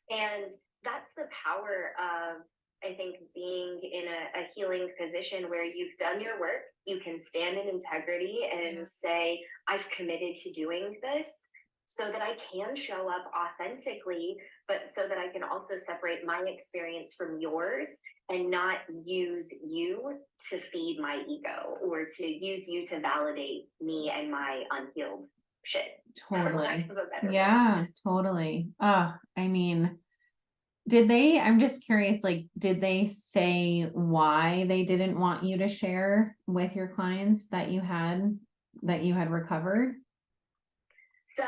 And that's the power of, I think, being in a healing position where you've done your work, you can stand in integrity and say, I've committed to doing this so that I can show up authentically, but so that I can also separate my experience from yours and not use you to feed my ego or to use you to validate me and my unhealed shit. Totally. Yeah, totally. I mean, I'm just curious, like, did they say why they didn't want you to share with your clients that you had recovered? So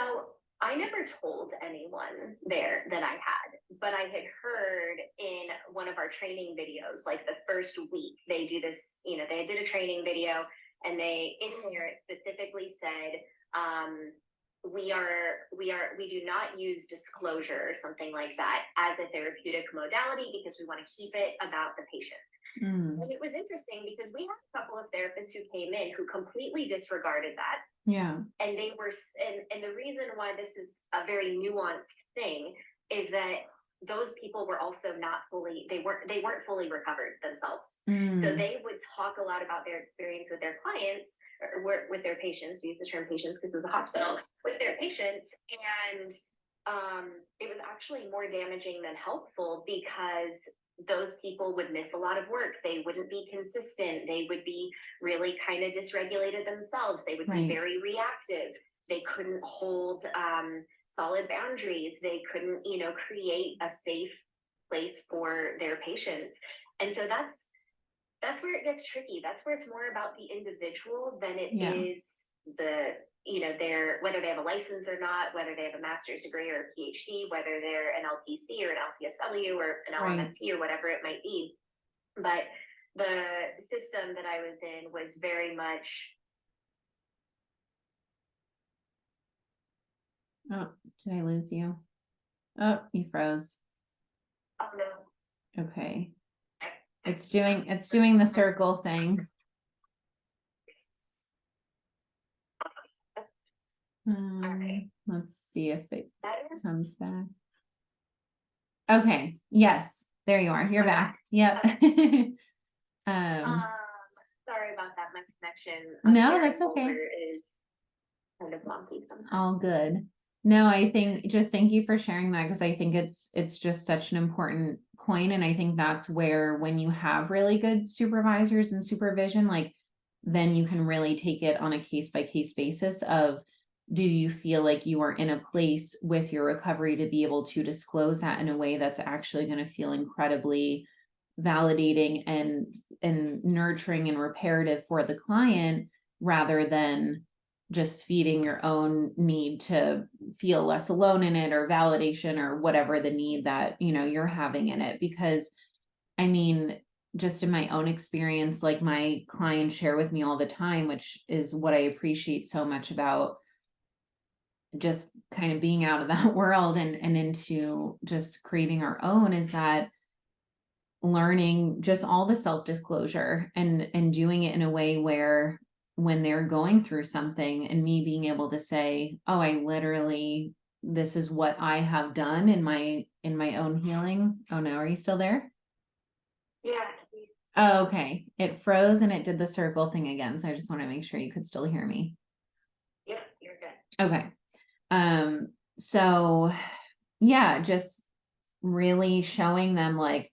I never told anyone there that I had, but I had heard in one of our training videos, like the first week, they do this, you know, they did a training video, and in there it specifically said, we do not use disclosure or something like that as a therapeutic modality, because we want to keep it about the patients. And it was interesting because we had a couple of therapists who came in who completely disregarded that. And they were, and the reason why this is a very nuanced thing is that those people were also not fully, they weren't fully recovered themselves. So they would talk a lot about their experience with their clients, or with their patients. We use the term patients because it was a hospital, with their patients. And it was actually more damaging than helpful, because those people would miss a lot of work. They wouldn't be consistent. They would be really kind of dysregulated themselves. They would be very reactive. They couldn't hold solid boundaries. They couldn't, you know, create a safe place for their patients. And so that's where it gets tricky. That's where it's more about the individual than it is the, you know, whether they have a license or not, whether they have a master's degree or a PhD, whether they're an LPC or an LCSW or an LMFT or whatever it might be. But the system that I was in was very much. Oh, did I lose you? Oh, you froze. Oh no. Okay. It's doing the circle thing. Let's see if it comes back. Okay. Yes, there you are. You're back. Yep. Sorry about that. My connection. No, that's okay. Is kind of wonky sometimes. All good. No, I think just thank you for sharing that, because I think it's just such an important point. And I think that's where, when you have really good supervisors and supervision, like, then you can really take it on a case by case basis of, do you feel like you are in a place with your recovery to be able to disclose that in a way that's actually going to feel incredibly validating and nurturing and reparative for the client, rather than just feeding your own need to feel less alone in it, or validation, or whatever the need that, you're having in it. Because I mean, just in my own experience, like my clients share with me all the time, which is what I appreciate so much about just kind of being out of that world and into just creating our own, is that learning just all the self-disclosure and doing it in a way where when they're going through something, and me being able to say, oh, I literally, this is what I have done in my own healing. Oh no, are you still there? Yeah. Oh, okay. It froze and it did the circle thing again. So I just want to make sure you could still hear me. Yep, you're good. Okay. So yeah, just really showing them like,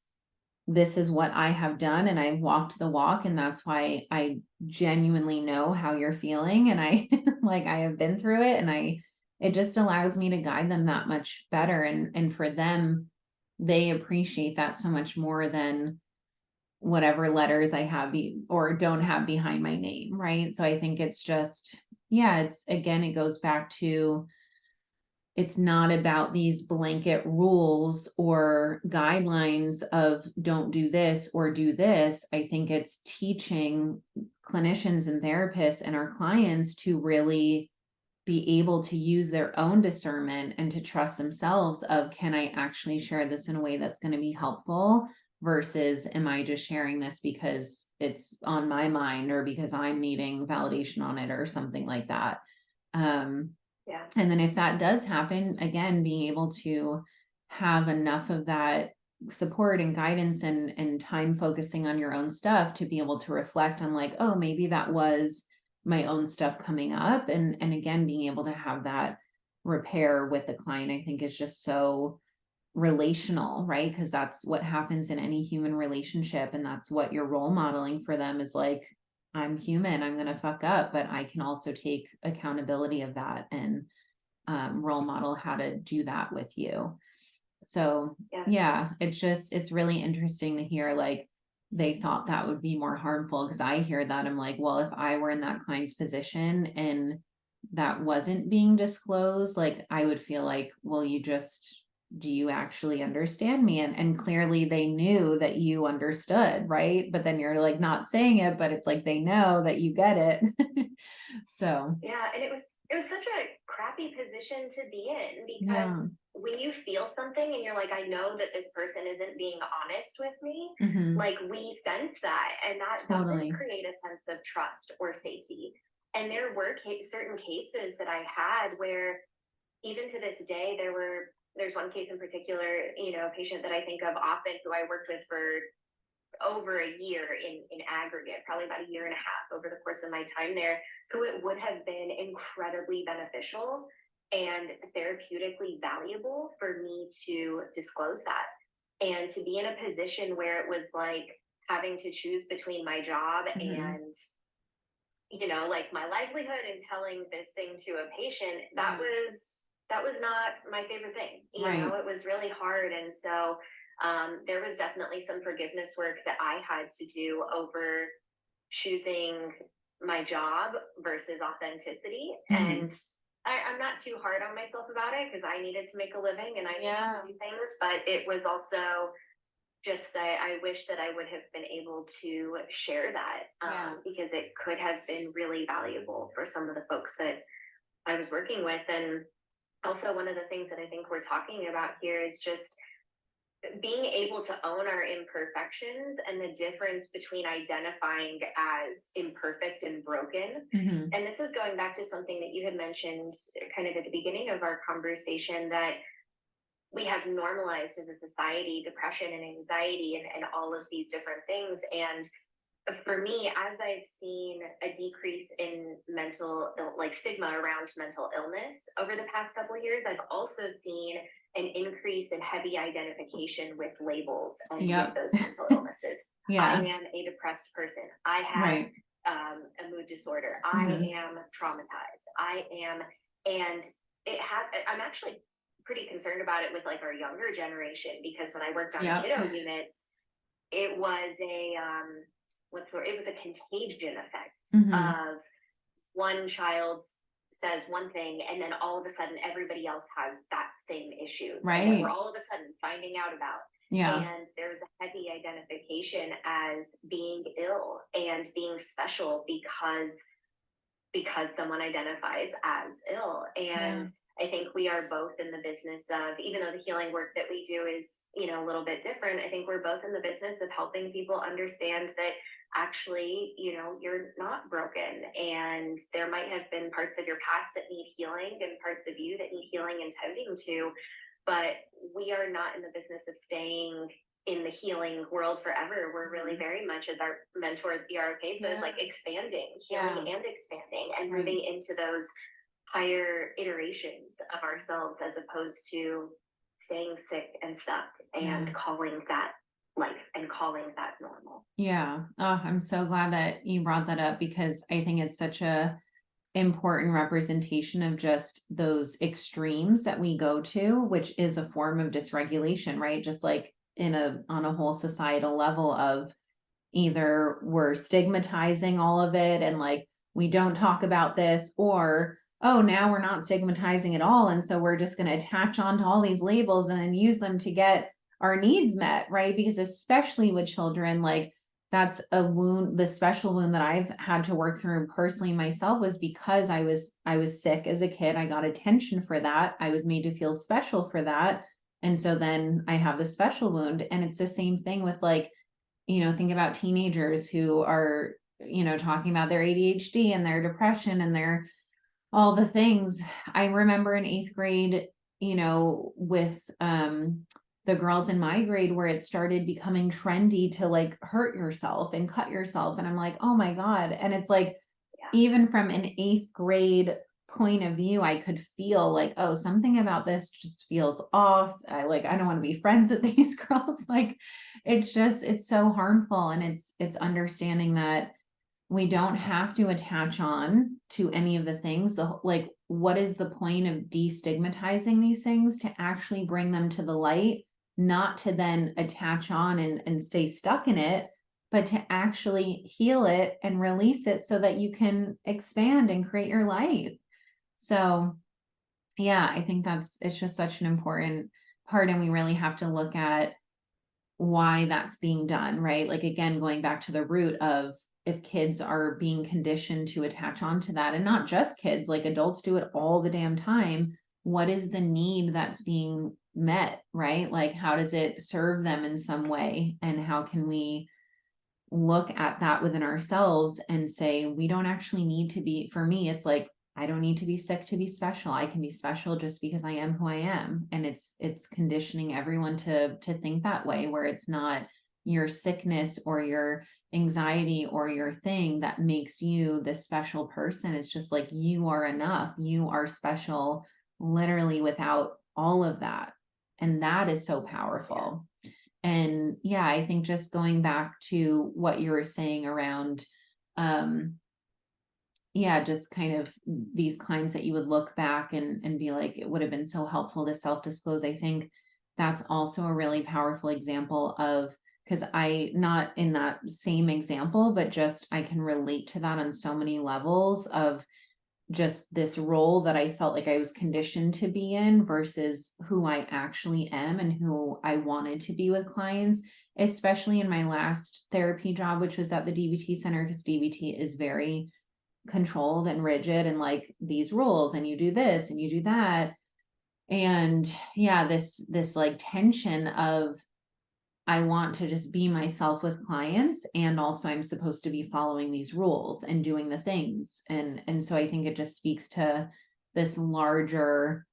this is what I have done and I've walked the walk, and that's why I genuinely know how you're feeling, and I like, I have been through it, and it just allows me to guide them that much better, and for them, they appreciate that so much more than whatever letters I have or don't have behind my name, right? So I think it's just, yeah, it's, again, it goes back to, it's not about these blanket rules or guidelines of don't do this or do this. I think it's teaching clinicians and therapists and our clients to really be able to use their own discernment and to trust themselves of, can I actually share this in a way that's going to be helpful, versus am I just sharing this because it's on my mind or because I'm needing validation on it or something like that. Yeah. And then if that does happen, again, being able to have enough of that support and guidance and time focusing on your own stuff to be able to reflect on like, oh, maybe that was my own stuff coming up. And again, being able to have that repair with the client, I think is just so relational, right? Because that's what happens in any human relationship. And that's what you're role modeling for them, is like, I'm human, I'm going to fuck up, but I can also take accountability of that and role model how to do that with you. So yeah, it's really interesting to hear like they thought that would be more harmful, because I hear that, I'm like, well, if I were in that client's position and that wasn't being disclosed, like I would feel like, well, do you actually understand me? And clearly they knew that you understood, right? But then you're like not saying it, but it's like they know that you get it. So Yeah, and it was such a crappy position to be in, yeah. because when you feel something and you're like, I know that this person isn't being honest with me, Mm-hmm. like we sense that, and that doesn't Totally. create a sense of trust or safety. And there were certain cases that I had where, even to this day, there's one case in particular, a patient that I think of often, who I worked with for over a year in aggregate, probably about a year and a half over the course of my time there, who it would have been incredibly beneficial and therapeutically valuable for me to disclose that, and to be in a position where it was like having to choose between my job Mm-hmm. and like my livelihood and telling this thing to a patient. that Yeah. was that was not my favorite thing. Right. It was really hard. And so there was definitely some forgiveness work that I had to do over choosing my job versus authenticity. Mm-hmm. And I'm not too hard on myself about it, because I needed to make a living and I needed Yeah. to do things, but it was also just, I wish that I would have been able to share that, Yeah. because it could have been really valuable for some of the folks that I was working with. And also, one of the things that I think we're talking about here is just being able to own our imperfections, and the difference between identifying as imperfect and broken. Mm-hmm. And this is going back to something that you had mentioned kind of at the beginning of our conversation, that we have normalized as a society depression and anxiety and all of these different things. And for me, as I've seen a decrease in like stigma around mental illness over the past couple of years, I've also seen an increase in heavy identification with labels and with Yep. those mental illnesses. I Yeah. am a depressed person. I have Right. a mood disorder. I Mm-hmm. am traumatized. I am And I'm actually pretty concerned about it with like our younger generation, because when I worked on Yep. kiddo units, it was a what's the word? It was a contagion effect Hmm. of one child says one thing and then all of a sudden everybody else has that same issue that we're Right. all of a sudden finding out about. Yeah. And there's a heavy identification as being ill and being special because someone identifies as ill. And Yeah. I think we are both in the business of, even though the healing work that we do is, a little bit different, I think we're both in the business of helping people understand that actually, you're not broken. And there might have been parts of your past that need healing and parts of you that need healing and tending to, but we are not in the business of staying in the healing world forever. We're really very much, as our mentor, the ROK says, Yeah. like expanding, healing Yeah. and expanding, and Right. moving into those higher iterations of ourselves, as opposed to staying sick and stuck and Yeah. calling that life and calling that normal. Yeah. Oh, I'm so glad that you brought that up because I think it's such a important representation of just those extremes that we go to, which is a form of dysregulation, right? Just like in a on a whole societal level of either we're stigmatizing all of it and like we don't talk about this, or oh, now we're not stigmatizing at all, and so we're just going to attach onto all these labels and then use them to get our needs met, right? Because especially with children, like that's a wound. The special wound that I've had to work through personally myself was because I was sick as a kid. I got attention for that. I was made to feel special for that, and so then I have this special wound. And it's the same thing with like, think about teenagers who are, talking about their ADHD and their depression and their all the things. I remember in eighth grade, with the girls in my grade where it started becoming trendy to like hurt yourself and cut yourself. And I'm like, oh my God. And it's like, Yeah. even from an eighth grade point of view, I could feel like, oh, something about this just feels off. I don't want to be friends with these girls. Like it's so harmful. And it's understanding that we don't have to attach on to any of the things. Like, what is the point of destigmatizing these things? To actually bring them to the light, not to then attach on and stay stuck in it, but to actually heal it and release it so that you can expand and create your life. So yeah, I think it's just such an important part. And we really have to look at why that's being done, right? Like, again, going back to the root of if kids are being conditioned to attach onto that, and not just kids, like adults do it all the damn time. What is the need that's being met, right? Like, how does it serve them in some way? And how can we look at that within ourselves and say, we don't actually need to be, for me, it's like, I don't need to be sick to be special. I can be special just because I am who I am. And it's conditioning everyone to think that way, where it's not your sickness or your anxiety or your thing that makes you this special person. It's just like you are enough. You are special literally without all of that. And that is so powerful. And yeah, I think just going back to what you were saying around, um, yeah, just kind of these clients that you would look back and be like, it would have been so helpful to self-disclose. I think that's also a really powerful example of, because I, not in that same example, but just I can relate to that on so many levels of just this role that I felt like I was conditioned to be in versus who I actually am and who I wanted to be with clients, especially in my last therapy job, which was at the DBT center, because DBT is very controlled and rigid and like these rules, and you do this and you do that. And yeah, this like tension of I want to just be myself with clients, and also I'm supposed to be following these rules and doing the things. And so I think it just speaks to this larger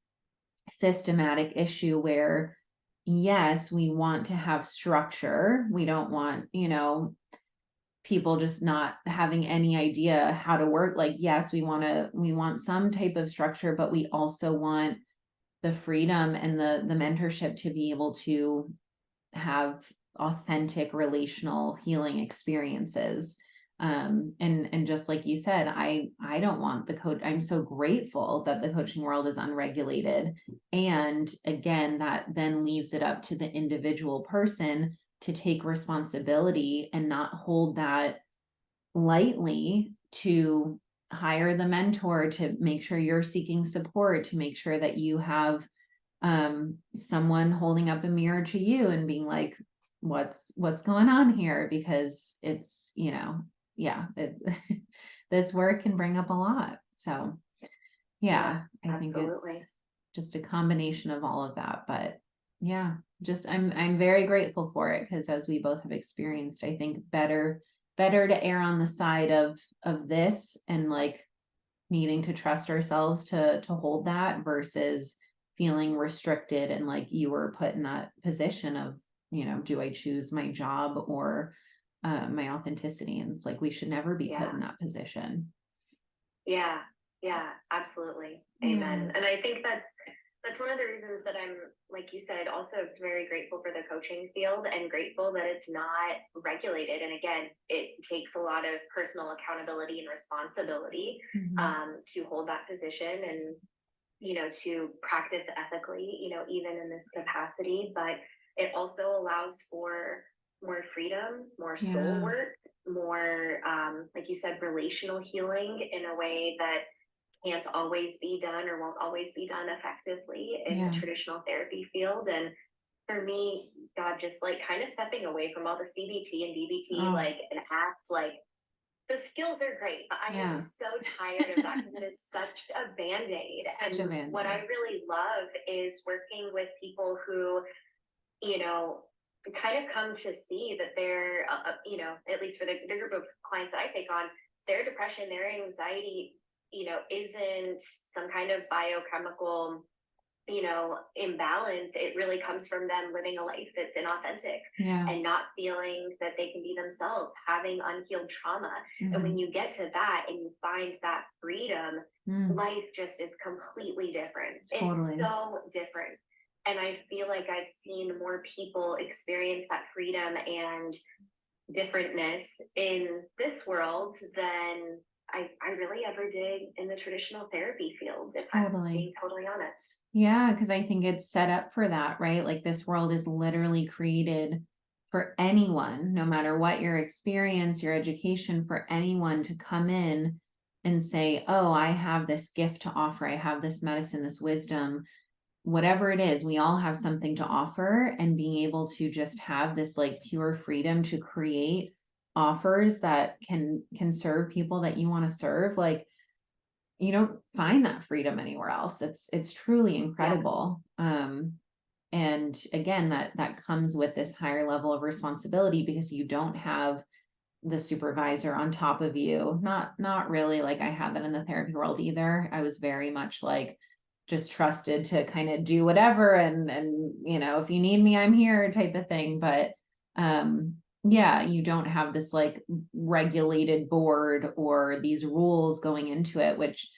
systematic issue where yes, we want to have structure. We don't want, people just not having any idea how to work. Like yes, we want some type of structure, but we also want the freedom and the mentorship to be able to have authentic relational healing experiences. And just like you said, I don't want the coach. I'm so grateful that the coaching world is unregulated. And again, that then leaves it up to the individual person to take responsibility and not hold that lightly, to hire the mentor, to make sure you're seeking support, to make sure that you have someone holding up a mirror to you and being like, what's going on here? Because it's, yeah, this work can bring up a lot. So yeah, I think Absolutely. it's just a combination of all of that. But yeah, just I'm very grateful for it, because as we both have experienced, I think better to err on the side of this, and like needing to trust ourselves to hold that, versus feeling restricted and like you were put in that position of, do I choose my job or my authenticity? And it's like we should never be put Yeah. in that position. Yeah, yeah, absolutely. Yeah. Amen. And I think that's one of the reasons that I'm, like you said, also very grateful for the coaching field, and grateful that it's not regulated. And again, it takes a lot of personal accountability and responsibility Mhm. to hold that position, and to practice ethically, even in this capacity. But it also allows for more freedom, more soul Yeah. work, more, like you said, relational healing in a way that can't always be done or won't always be done effectively in the Yeah. traditional therapy field. And for me, God, just like kind of stepping away from all the CBT and DBT, Oh, like an act, like the skills are great, but I am yeah. so tired of that, because it is such a band-aid. Such a And what I band-aid. really love is working with people who, you know, kind of come to see that they're, at least for the group of clients that I take on, their depression, their anxiety, isn't some kind of biochemical, imbalance. It really comes from them living a life that's inauthentic Yeah. and not feeling that they can be themselves, having unhealed trauma. And when Mhm. you get to that and you find that freedom, Mm, life just is completely different. It's totally. so different. And I feel like I've seen more people experience that freedom and differentness in this world than I really ever did in the traditional therapy field, if I'm Totally. being totally honest. Yeah, because I think it's set up for that, right? Like this world is literally created for anyone, no matter what your experience, your education, for anyone to come in and say, oh, I have this gift to offer. I have this medicine, this wisdom, whatever it is, we all have something to offer. And being able to just have this like pure freedom to create offers that can serve people that you want to serve, like you don't find that freedom anywhere else. It's truly Yeah, incredible. And again, that comes with this higher level of responsibility, because you don't have the supervisor on top of you. Not really like I had that in the therapy world either. I was very much like just trusted to kind of do whatever, and if you need me, I'm here type of thing. But yeah, you don't have this like regulated board or these rules going into it, which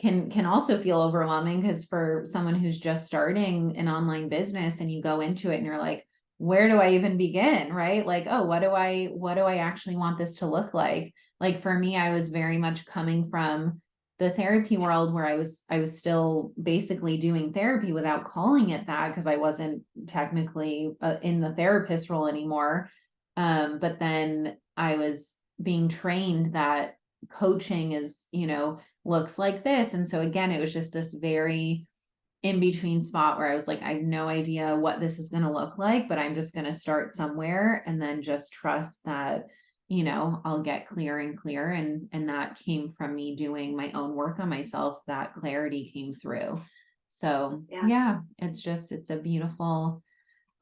can also feel overwhelming, because for someone who's just starting an online business and you go into it and you're like, where do I even begin? Right? Like, oh, what do I actually want this to look like? Like for me, I was very much coming from the therapy world, where I was still basically doing therapy without calling it that, because I wasn't technically in the therapist role anymore. But then I was being trained that coaching is, looks like this. And so again, it was just this very in between spot where I was like, I have no idea what this is going to look like, but I'm just going to start somewhere and then just trust that, I'll get clearer and clearer. And that came from me doing my own work on myself. That clarity came through. So yeah, yeah, it's a beautiful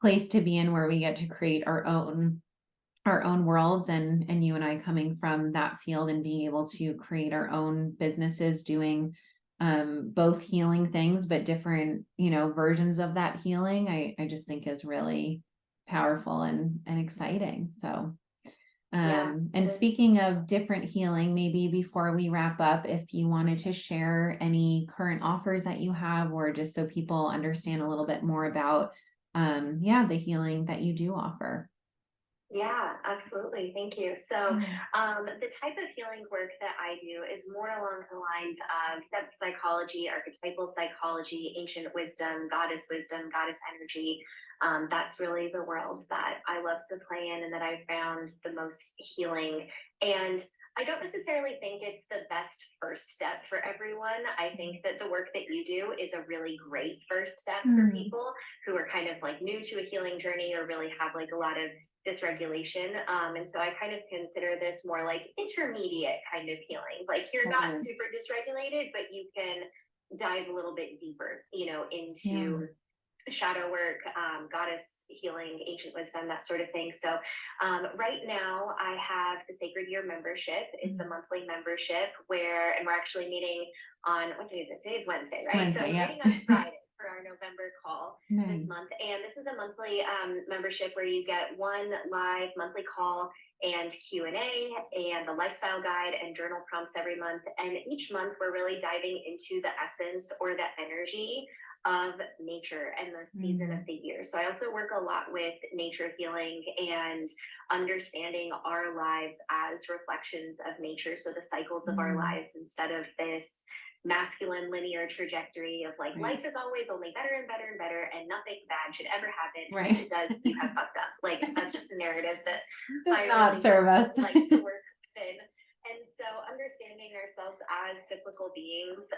place to be in, where we get to create our own worlds, and you and I coming from that field and being able to create our own businesses, doing both healing things, but different versions of that healing. I just think is really powerful and exciting. So yeah, it and is. speaking of different healing, maybe before we wrap up, if you wanted to share any current offers that you have, or just so people understand a little bit more about yeah, the healing that you do offer. Yeah, absolutely. Thank you. So, Yeah. the type of healing work that I do is more along the lines of depth psychology, archetypal psychology, ancient wisdom, goddess energy. That's really the world that I love to play in and that I found the most healing. And I don't necessarily think it's the best first step for everyone. I think that the work that you do is a really great first step for Mm. people who are kind of like new to a healing journey or really have like a lot of dysregulation. And so I kind of consider this more like intermediate kind of healing. Like you're not Totally. super dysregulated, but you can dive a little bit deeper, Yeah. into shadow work, goddess healing, ancient wisdom, that sort of thing. So, right now I have the Sacred Year membership. It's a Mm. monthly membership and we're actually meeting on, what day is it? Today's Wednesday, right? So Wednesday. we're Yeah. meeting on Friday for our November call this Nice. month. And this is a monthly membership where you get one live monthly call and Q&A and a lifestyle guide and journal prompts every month. And each month we're really diving into the essence or the energy of nature and the season of Mm. the year. So I also work a lot with nature healing and understanding our lives as reflections of nature. So the cycles of our Mm. lives instead of this masculine linear trajectory of like Right. life is always only better and better and better and nothing bad should ever happen. And if Right. it does, you have fucked up. Like that's just a narrative that Does I not really serve don't us. like to work within. And so understanding ourselves as cyclical beings,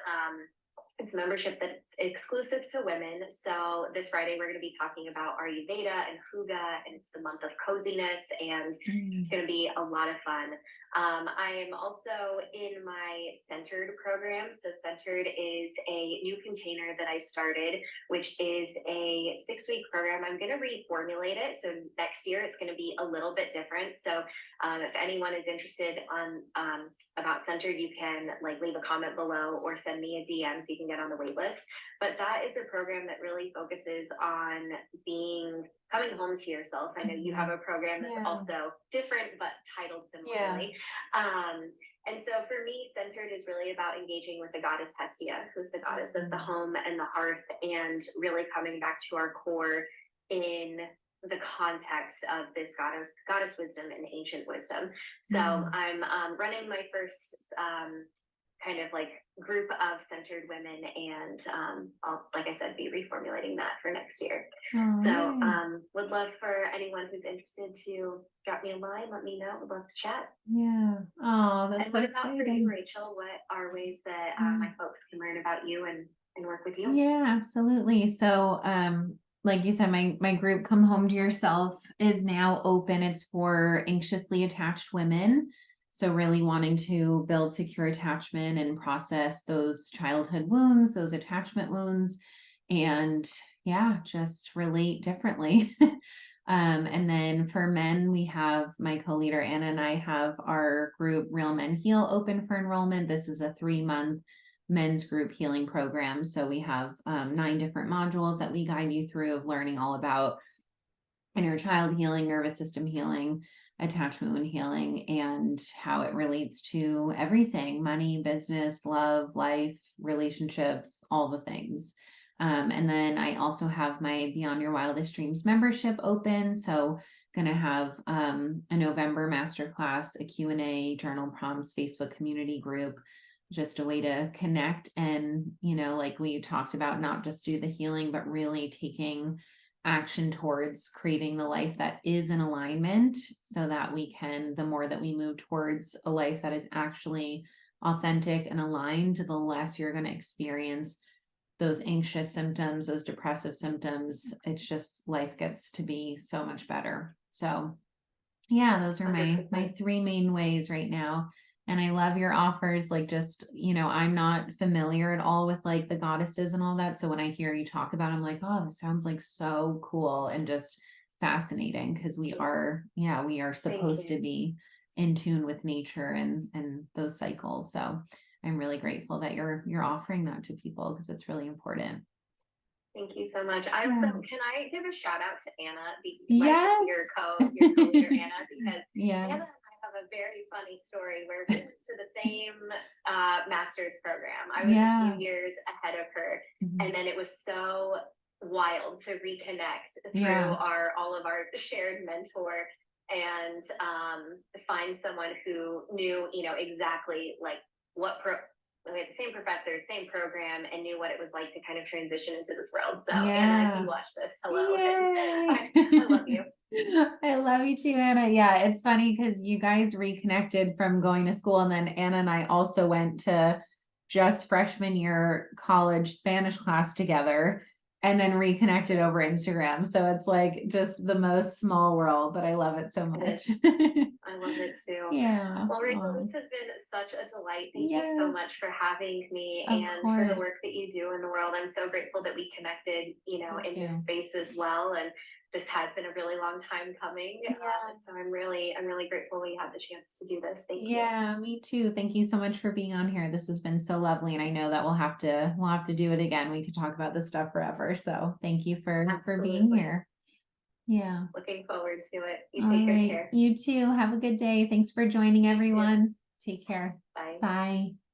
it's a membership that's exclusive to women. So this Friday, we're going to be talking about Ayurveda and Huga, and it's the month of coziness, and it's Mm. going to be a lot of fun. I am also in my Centered program. So Centered is a new container that I started, which is a 6-week program. I'm going to reformulate it. So next year, it's going to be a little bit different. So if anyone is interested on about Centered, you can like leave a comment below or send me a DM so you can get on the wait list. But that is a program that really focuses on coming home to yourself. I know you have a program that's Yeah. also different but titled Yeah. similarly. And so for me, Centered is really about engaging with the goddess Hestia, who's the goddess of the home and the hearth, and really coming back to our core in the context of this goddess wisdom and ancient wisdom. So Mm. I'm running my first kind of like group of Centered women, and I'll, like I said, be reformulating that for next year. All So right. would love for anyone who's interested to drop me a line, let me know. Would love to chat. Yeah. Oh, that's And so what about for you, exciting. Rachel? What are ways that Yeah. my folks can learn about you and work with you? Yeah, absolutely. So, like you said, my group Come Home to Yourself is now open. It's for anxiously attached women. So really wanting to build secure attachment and process those childhood wounds, those attachment wounds, and yeah, just relate differently. And then for men, we have my co-leader Anna and I have our group Real Men Heal open for enrollment. This is a 3-month men's group healing program. So we have 9 different modules that we guide you through of learning all about inner child healing, nervous system healing, attachment wound healing, and how it relates to everything: money, business, love, life, relationships, all the things. And then I also have my Beyond Your Wildest Dreams membership open. So going to have a November masterclass, a Q&A, journal prompts, Facebook community group, just a way to connect and, like we talked about, not just do the healing, but really taking action towards creating the life that is in alignment so that we can, the more that we move towards a life that is actually authentic and aligned, the less you're going to experience those anxious symptoms, those depressive symptoms. It's just life gets to be so much better. So yeah, those are my 100%. 3 main ways right now. And I love your offers. Like, just, I'm not familiar at all with like the goddesses and all that. So when I hear you talk about it, I'm like, oh, this sounds like so cool and just fascinating, because we are Thank supposed to you. be in tune with nature and those cycles. So I'm really grateful that you're offering that to people, because it's really important. Thank you so much. I also Yeah. can I give a shout out to Anna, Yes. your co-leader Anna, because Yeah. Anna and I have a very funny story where we went to the same master's program. I was a few Yeah. years ahead of her, Mhm. and then it was so wild to reconnect through Yeah. all of our shared mentor. and find someone who knew, exactly like what we had the same professor, same program, and knew what it was like to kind of transition into this world. So, Anna, if you Yeah. watch this, hello, and Yay. I love you. I love you too, Anna. Yeah, it's funny because you guys reconnected from going to school, and then Anna and I also went to just freshman year college Spanish class together and then reconnected over Instagram. So it's like just the most small world, but I love it so much. I love it too. Yeah. Well, Rachel, Oh, this has been such a delight. Thank you so yes, much for having me of and for the course. work that you do in the world. I'm so grateful that we connected, Me in this too. space as well. And this has been a really long time coming. Yeah. So I'm really grateful we had the chance to do this. Thank you. Yeah, me too. Thank you so much for being on here. This has been so lovely, and I know that we'll have to do it again. We could talk about this stuff forever. So thank you for being Absolutely. here. Yeah. Looking forward to it. You All take good right. care. You too. Have a good day. Thanks for joining You too. everyone. Take care. Bye. Bye.